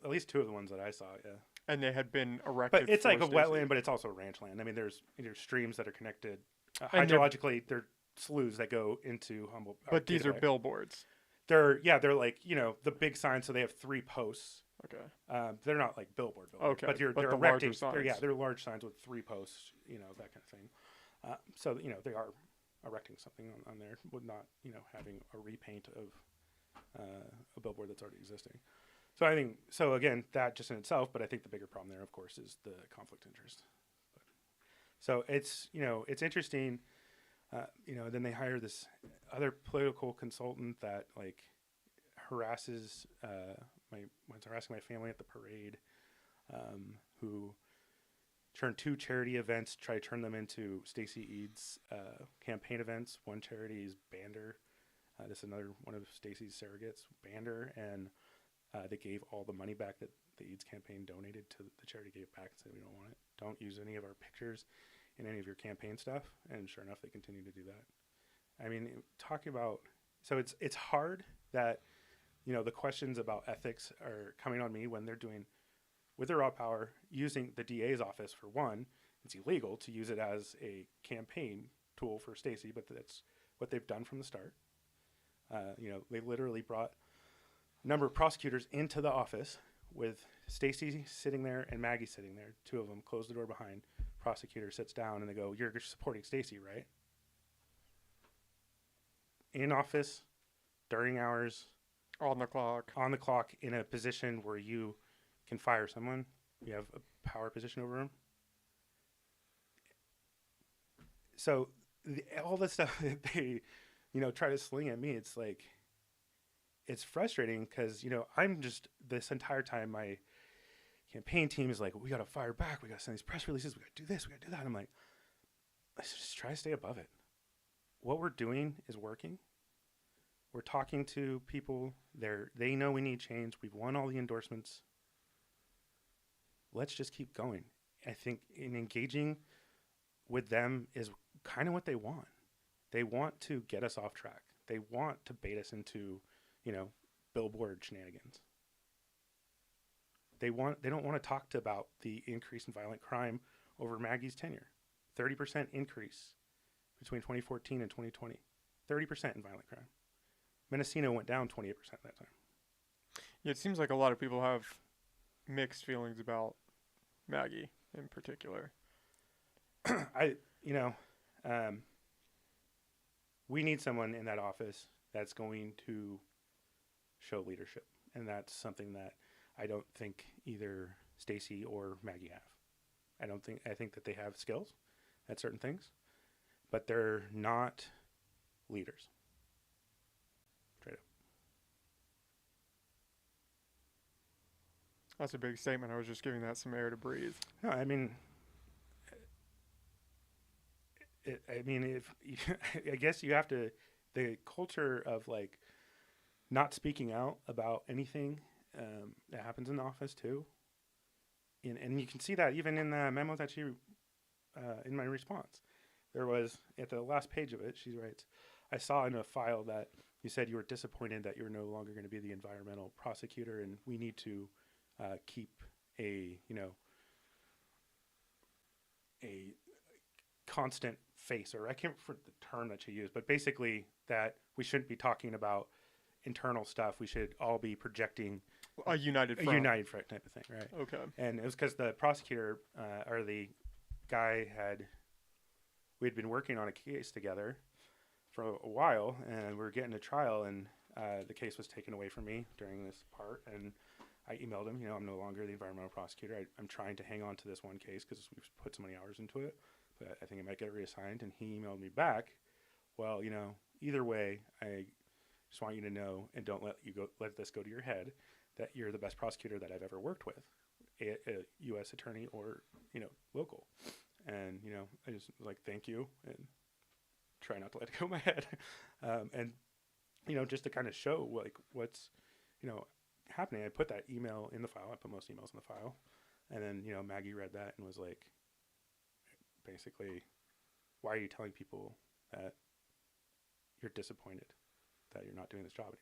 least 2 of the ones that I saw. Yeah, and they had been erected. But it's like a wetland, but it's also ranch land. I mean, there's streams that are connected hydrologically. They're sloughs that go into Humboldt. But these are billboards. They're like, you know, the big signs. So they have 3 posts. Okay. They're not like billboard. Okay. But they're erecting. They're large signs with 3 posts. You know, that kind of thing. So you know they are erecting something on there, with not, you know, having a repaint of a billboard that's already existing. So I think, so again, that just in itself, but I think the bigger problem there, of course, is the conflict of interest. So it's, you know, it's interesting, you know, then they hire this other political consultant that like harasses, was harassing my family at the parade, who turned 2 charity events, try to turn them into Stacy Eads campaign events. One charity is Bander. This is another one of Stacy's surrogates, Bander, and they gave all the money back that the Eads campaign donated to the charity, gave back and said, we don't want it. Don't use any of our pictures in any of your campaign stuff. And sure enough, they continue to do that. I mean, talking about, so it's hard that, you know, the questions about ethics are coming on me when they're doing, with their raw power, using the DA's office for one. It's illegal to use it as a campaign tool for Stacy, but that's what they've done from the start. You know, they literally brought a number of prosecutors into the office with Stacy sitting there and Maggie sitting there. 2 of them close the door behind. Prosecutor sits down and they go, "You're supporting Stacy, right?" In office, during hours, on the clock, in a position where you can fire someone. You have a power position over them. So all the stuff that they, you know, try to sling at me, it's like, it's frustrating because, you know, I'm just, this entire time, my campaign team is like, we got to fire back. We got to send these press releases. We got to do this. We got to do that. And I'm like, let's just try to stay above it. What we're doing is working. We're talking to people. They know we need change. We've won all the endorsements. Let's just keep going. I think in engaging with them is kind of what they want. They want to get us off track. They want to bait us into, you know, billboard shenanigans. They don't want to talk about the increase in violent crime over Maggie's tenure. 30% increase between 2014 and 2020. 30% in violent crime. Mendocino went down 28% that time. Yeah, it seems like a lot of people have mixed feelings about Maggie in particular. We need someone in that office that's going to show leadership, and that's something that I don't think either Stacy or Maggie have. I think that they have skills at certain things, but they're not leaders. Straight up. That's a big statement. I was just giving that some air to breathe. No, I mean, I mean, if I guess you have to, the culture of like not speaking out about anything that happens in the office too. And you can see that even in the memo that she, in my response, there was at the last page of it, she writes, I saw in a file that you said you were disappointed that you're no longer going to be the environmental prosecutor, and we need to keep a, a constant face, or I can't remember the term that she used, but basically that we shouldn't be talking about internal stuff. We should all be projecting a united front. A united front type of thing, right? Okay. And it was because the prosecutor or the guy we had been working on a case together for a while, and we were getting to trial, and the case was taken away from me during this part, and I emailed him, I'm no longer the environmental prosecutor. I'm trying to hang on to this one case because we've put so many hours into it, but I think I might get reassigned. And he emailed me back, well, either way, I just want you to know, and don't let this go to your head, that you're the best prosecutor that I've ever worked with, a U.S. attorney or, local. And, I just like, thank you, and try not to let it go in my head. And, just to kind of show like what's, happening. I put that email in the file. I put most emails in the file. And then, Maggie read that and was like, basically, why are you telling people that you're disappointed that you're not doing this job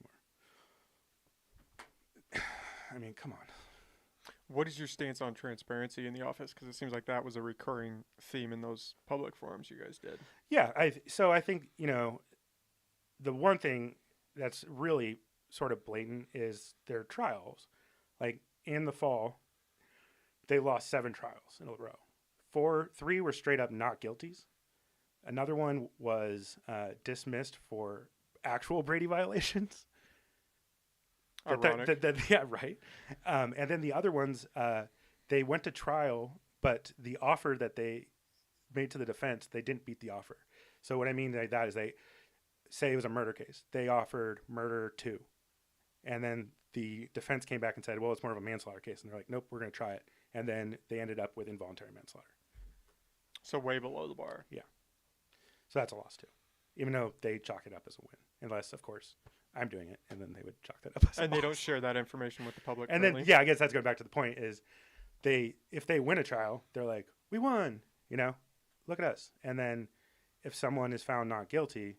anymore? I mean, come on. What is your stance on transparency in the office? Because it seems like that was a recurring theme in those public forums you guys did. Yeah. So I think, the one thing that's really sort of blatant is their trials. Like in the fall, they lost 7 trials in a row. 3 were straight up not guilties. Another one was dismissed for actual Brady violations. Ironic. Yeah, right. And then the other ones, they went to trial, but the offer that they made to the defense, they didn't beat the offer. So what I mean by that is they say it was a murder case. They offered murder 2. And then the defense came back and said, well, it's more of a manslaughter case. And they're like, nope, we're going to try it. And then they ended up with involuntary manslaughter. So way below the bar. Yeah. So that's a loss too, even though they chalk it up as a win. Unless, of course, I'm doing it, and then they would chalk that up as a And loss. they don't share that information with the public. And currently. then, yeah, I guess that's going back to the point is if they win a trial, they're like, we won, look at us. And then if someone is found not guilty,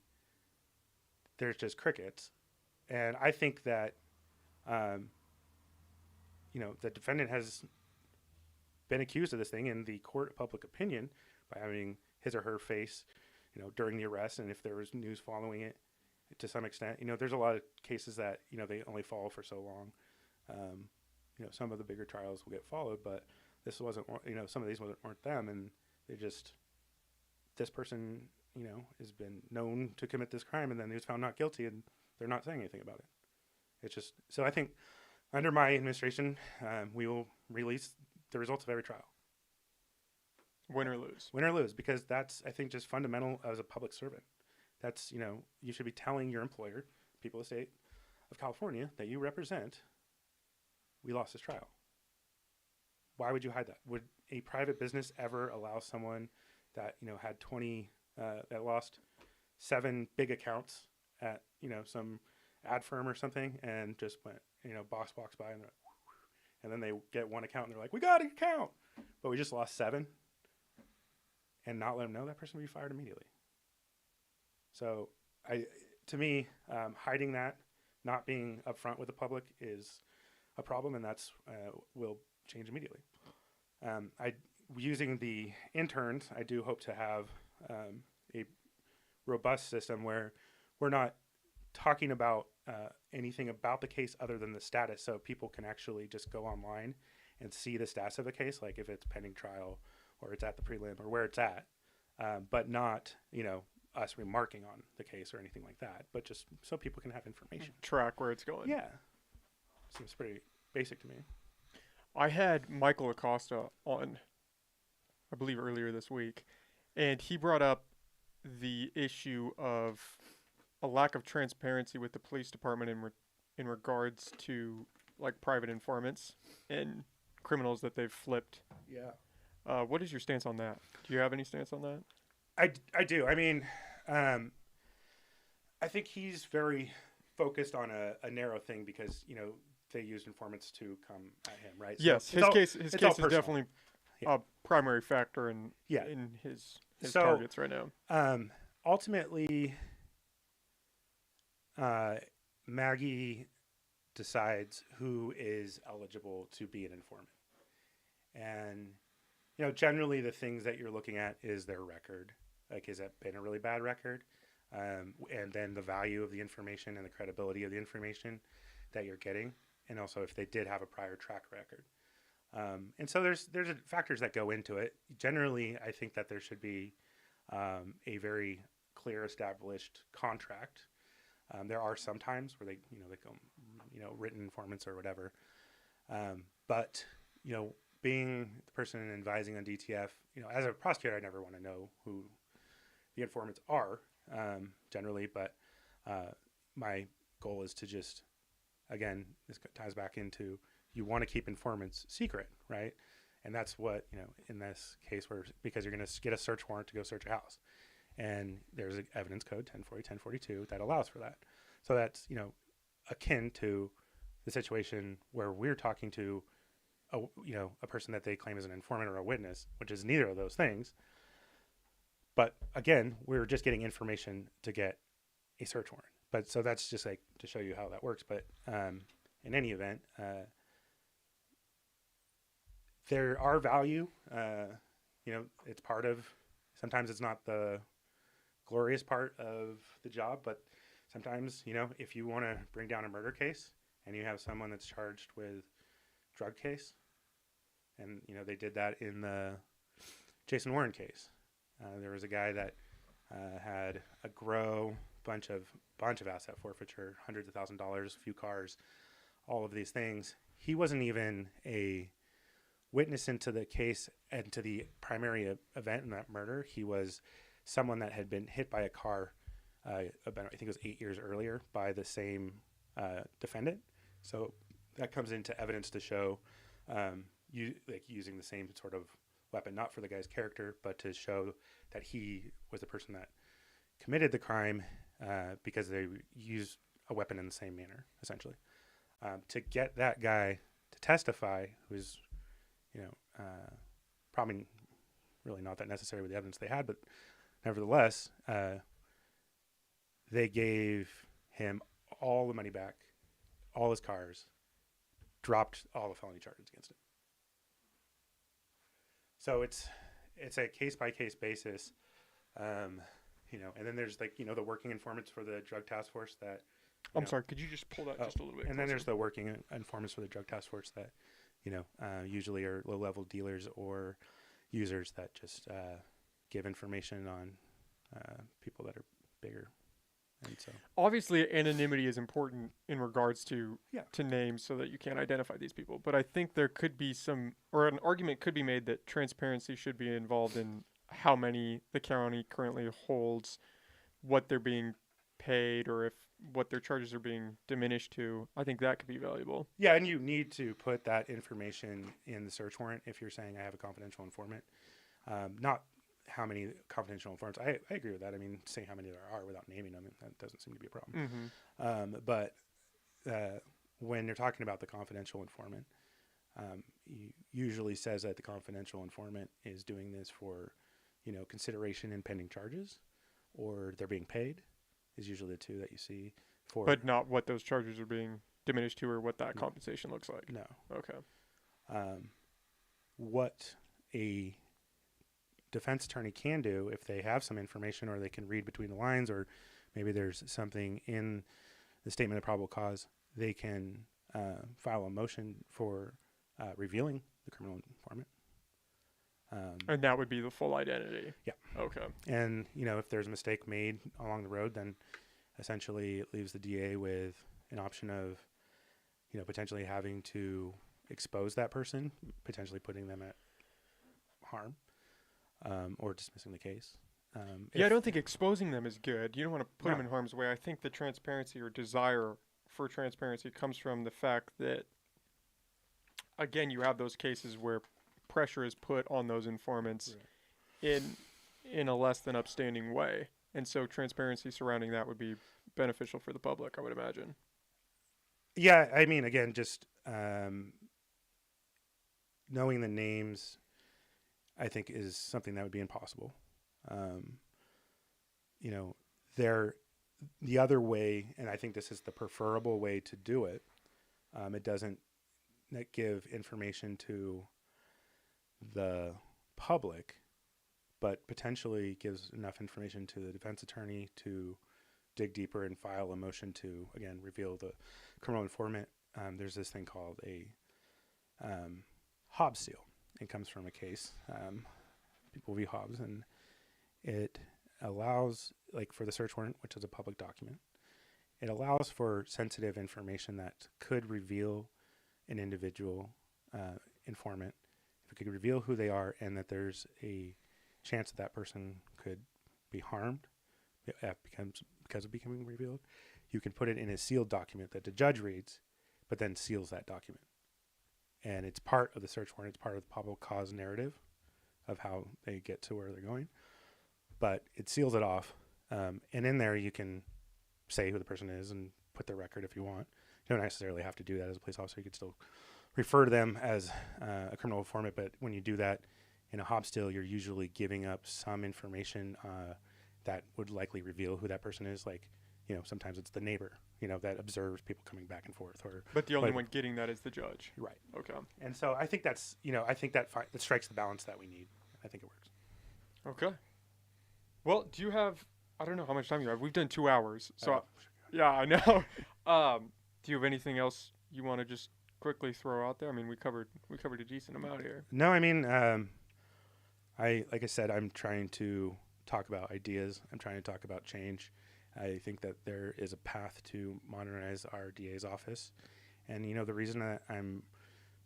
there's just crickets. And I think that, the defendant has been accused of this thing in the court of public opinion by having his or her face, during the arrest. And if there was news following it to some extent, there's a lot of cases that, they only follow for so long. Some of the bigger trials will get followed, but this wasn't, some of these weren't them. And this person, has been known to commit this crime, and then he was found not guilty, and they're not saying anything about it. It's just, so I think under my administration, we will release the results of every trial. Win or lose. Win or lose, because that's, I think, just fundamental as a public servant. That's, you should be telling your employer, people of the state of California that you represent, we lost this trial. Why would you hide that? Would a private business ever allow someone that, had 20, that lost 7 big accounts at, some ad firm or something, and just went, box walks by and then they get 1 account and they're like, we got an account, but we just lost 7, and not let them know, that person would be fired immediately. So to me, hiding that, not being upfront with the public is a problem, and that's will change immediately. Using the interns, I do hope to have a robust system where we're not talking about anything about the case other than the status, so people can actually just go online and see the status of a case, like if it's pending trial or it's at the prelim or where it's at, but not, us remarking on the case or anything like that, but just so people can have information. Track where it's going. Yeah. Seems pretty basic to me. I had Michael Acosta on, I believe earlier this week, and he brought up the issue of a lack of transparency with the police department in regards to like private informants and criminals that they've flipped. Yeah. What is your stance on that? Do you have any stance on that? I do. I mean, I think he's very focused on a narrow thing because, they used informants to come at him, right? Yes, So his case is personal. definitely Yeah. a primary factor in Yeah. his So, targets right now. Ultimately, Maggie decides who is eligible to be an informant. And, generally the things that you're looking at is their record. Like, has it been a really bad record? And then the value of the information and the credibility of the information that you're getting. And also if they did have a prior track record. And so there's factors that go into it. Generally, I think that there should be a very clear established contract. There are some times where they go, written informants or whatever. But, being the person advising on DTF, as a prosecutor, I never want to know who the informants are generally. But my goal is to just, again, this ties back into you want to keep informants secret, right? And that's what, in this case because you're going to get a search warrant to go search a house. And there's an evidence code 1040, 1042 that allows for that. So that's, akin to the situation where we're talking to a person that they claim is an informant or a witness, which is neither of those things. But again, we're just getting information to get a search warrant. But so that's just like to show you how that works. But in any event, there are value. It's part of, sometimes it's not the glorious part of the job, but sometimes, if you want to bring down a murder case and you have someone that's charged with drug case, and, they did that in the Jason Warren case. There was a guy that had a bunch of asset forfeiture, hundreds of $1,000s, few cars, all of these things. He wasn't even a witness into the case and to the primary event in that murder. He was someone that had been hit by a car about, I think it was 8 years earlier, by the same defendant. So that comes into evidence to show using the same sort of weapon, not for the guy's character, but to show that he was the person that committed the crime because they used a weapon in the same manner, essentially. To get that guy to testify, who's, probably really not that necessary with the evidence they had, but nevertheless, they gave him all the money back, all his cars, dropped all the felony charges against him. So it's a case-by-case basis, and then there's the working informants for the drug task force that... I'm sorry, could you just pull that just a little bit And then there's the working informants for the drug task force that, usually are low-level dealers or users that just give information on people that are bigger. And so, obviously, anonymity is important in regards to names so that you can't identify these people. But I think there could be an argument could be made that transparency should be involved in how many the county currently holds, what they're being paid, or if what their charges are being diminished to. I think that could be valuable. Yeah, and you need to put that information in the search warrant if you're saying I have a confidential informant. Not how many confidential informants. I agree with that. I mean, saying how many there are without naming them, that doesn't seem to be a problem. Mm-hmm. But when you're talking about the confidential informant, usually says that the confidential informant is doing this for, consideration in pending charges, or they're being paid, is usually the two that you see for. But not what those charges are being diminished to, or what that compensation looks like. No. Okay. What a defense attorney can do if they have some information, or they can read between the lines, or maybe there's something in the statement of probable cause, they can file a motion for revealing the criminal informant. And that would be the full identity. Yeah. Okay. And, if there's a mistake made along the road, then essentially it leaves the DA with an option of, potentially having to expose that person, potentially putting them at harm, or dismissing the case. I don't think exposing them is good. You don't want to put them in harm's way. I think the transparency or desire for transparency comes from the fact that, again, you have those cases where pressure is put on those informants in in a less than upstanding way. And so transparency surrounding that would be beneficial for the public, I would imagine. Yeah, I mean, again, just knowing the names, I think, is something that would be impossible. Um, you know, they're the other way, and I think this is the preferable way to do it. It doesn't give information to the public, but potentially gives enough information to the defense attorney to dig deeper and file a motion to, again, reveal the criminal informant. There's this thing called a Hobbs seal. It comes from a case, People v. Hobbs, and it allows, like for the search warrant, which is a public document, it allows for sensitive information that could reveal an individual informant, if it could reveal who they are, and that there's a chance that that person could be harmed because of becoming revealed. You can put it in a sealed document that the judge reads, but then seals that document. And it's part of the search warrant. It's part of the probable cause narrative of how they get to where they're going. But it seals it off. And in there, you can say who the person is and put their record if you want. You don't necessarily have to do that as a police officer. You could still refer to them as a criminal informant. But when you do that in a Hobbs seal, you're usually giving up some information that would likely reveal who that person is. Like, sometimes it's the neighbor, that observes people coming back and forth. But the only one getting that is the judge. Right. Okay. And so I think that's, I think that strikes the balance that we need. I think it works. Okay. Well, do you have, I don't know how much time you have. We've done 2 hours. So, yeah, I know. Do you have anything else you want to just quickly throw out there? I mean, we covered a decent amount here. No, I mean, like I said, I'm trying to talk about ideas. I'm trying to talk about change. I think that there is a path to modernize our DA's office. And, the reason that I'm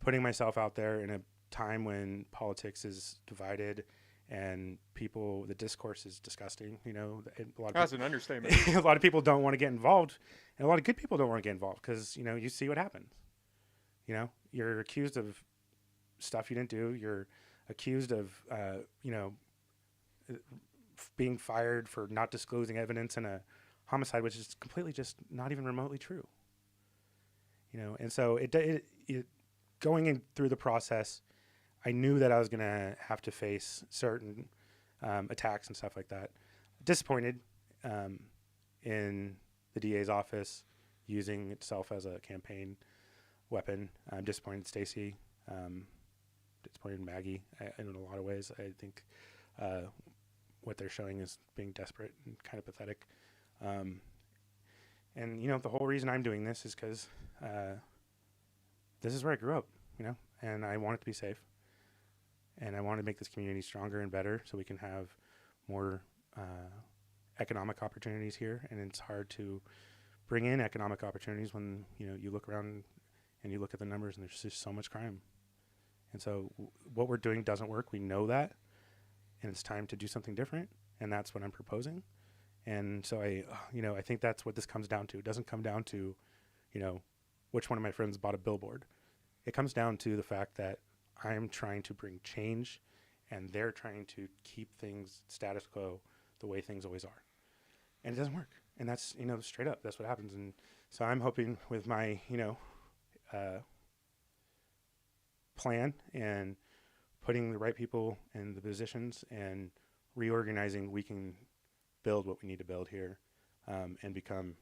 putting myself out there in a time when politics is divided and the discourse is disgusting, That's an understatement. A lot of people don't want to get involved, and a lot of good people don't want to get involved because, you see what happens. You're accused of stuff you didn't do. You're accused of, being fired for not disclosing evidence in a homicide, which is completely just not even remotely true. And so it going in through the process, I knew that I was going to have to face certain attacks and stuff like that. Disappointed in the DA's office using itself as a campaign weapon. I'm disappointed in Stacey. Disappointed in Maggie in a lot of ways. I think what they're showing is being desperate and kind of pathetic. And, the whole reason I'm doing this is because this is where I grew up, and I want it to be safe. And I want to make this community stronger and better so we can have more economic opportunities here. And it's hard to bring in economic opportunities when, you look around and you look at the numbers and there's just so much crime. And so what we're doing doesn't work. We know that. And it's time to do something different. And that's what I'm proposing. And so I think that's what this comes down to. It doesn't come down to, which one of my friends bought a billboard. It comes down to the fact that I'm trying to bring change and they're trying to keep things status quo the way things always are. And it doesn't work. And that's, straight up, that's what happens. And so I'm hoping with my, plan and putting the right people in the positions and reorganizing, we can build what we need to build here and become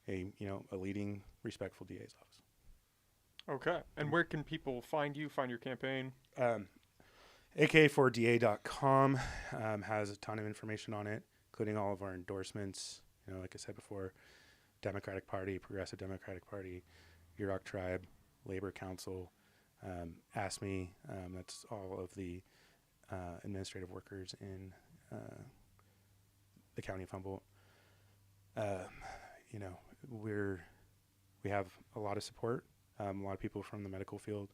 a leading, respectful DA's office. Okay. And where can people find you, find your campaign? AK4DA.com has a ton of information on it, including all of our endorsements. Like I said before, Democratic Party, Progressive Democratic Party, Yurok Tribe, Labor Council, ASME, that's all of the administrative workers in the county of Humboldt. We have a lot of support, a lot of people from the medical field.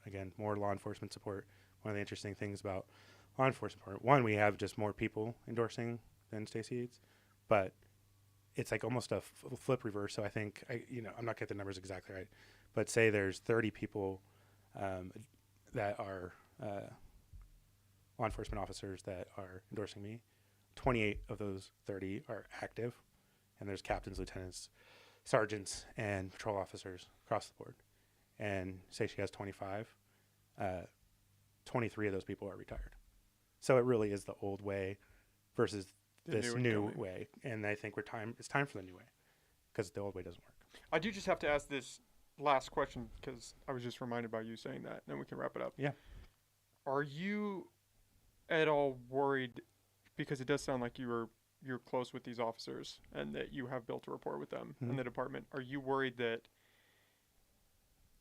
Again, more law enforcement support. One of the interesting things about law enforcement support, one, we have just more people endorsing than Stacey Eads, but it's like almost a flip reverse. So I think, I'm not getting the numbers exactly right, but say there's 30 people that are law law enforcement officers that are endorsing me. 28 of those 30 are active, and there's captains, lieutenants, sergeants, and patrol officers across the board. And say she has 25, 23 of those people are retired. So it really is the old way versus this new way. And I think it's time for the new way, because the old way doesn't work. I do just have to ask this last question, because I was just reminded by you saying that, and then we can wrap it up. Yeah. Are you at all worried, because it does sound like you're close with these officers and that you have built a rapport with them in the department. Are you worried that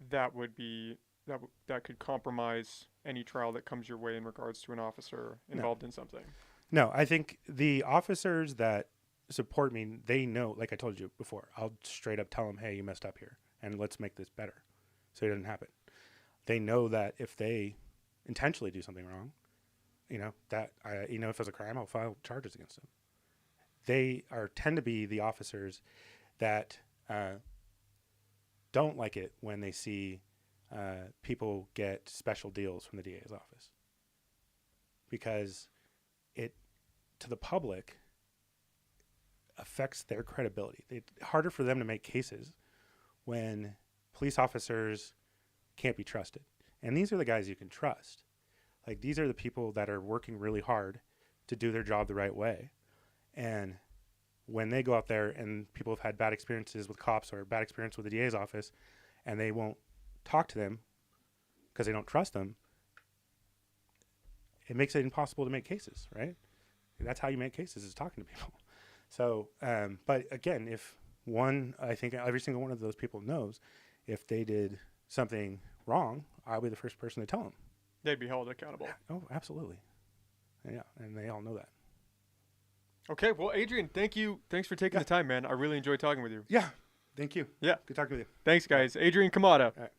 that could compromise any trial that comes your way in regards to an officer involved in something? No, I think the officers that support me, they know, like I told you before, I'll straight up tell them, hey, you messed up here, and let's make this better so it doesn't happen. They know that if they intentionally do something wrong, if it's a crime, I'll file charges against them. They tend to be the officers that don't like it when they see people get special deals from the DA's office, because it, to the public, affects their credibility. It's harder for them to make cases when police officers can't be trusted. And these are the guys you can trust. Like, these are the people that are working really hard to do their job the right way. And when they go out there and people have had bad experiences with cops or bad experience with the DA's office, and they won't talk to them because they don't trust them, it makes it impossible to make cases, right? That's how you make cases, is talking to people. So, but again, I think every single one of those people knows if they did something wrong, I'll be the first person to tell them. They'd be held accountable. Oh, absolutely. Yeah, and they all know that. Okay, well, Adrian, thank you. Thanks for taking the time, man. I really enjoyed talking with you. Yeah, thank you. Yeah. Good talking with you. Thanks, guys. Adrian Kamada. All right.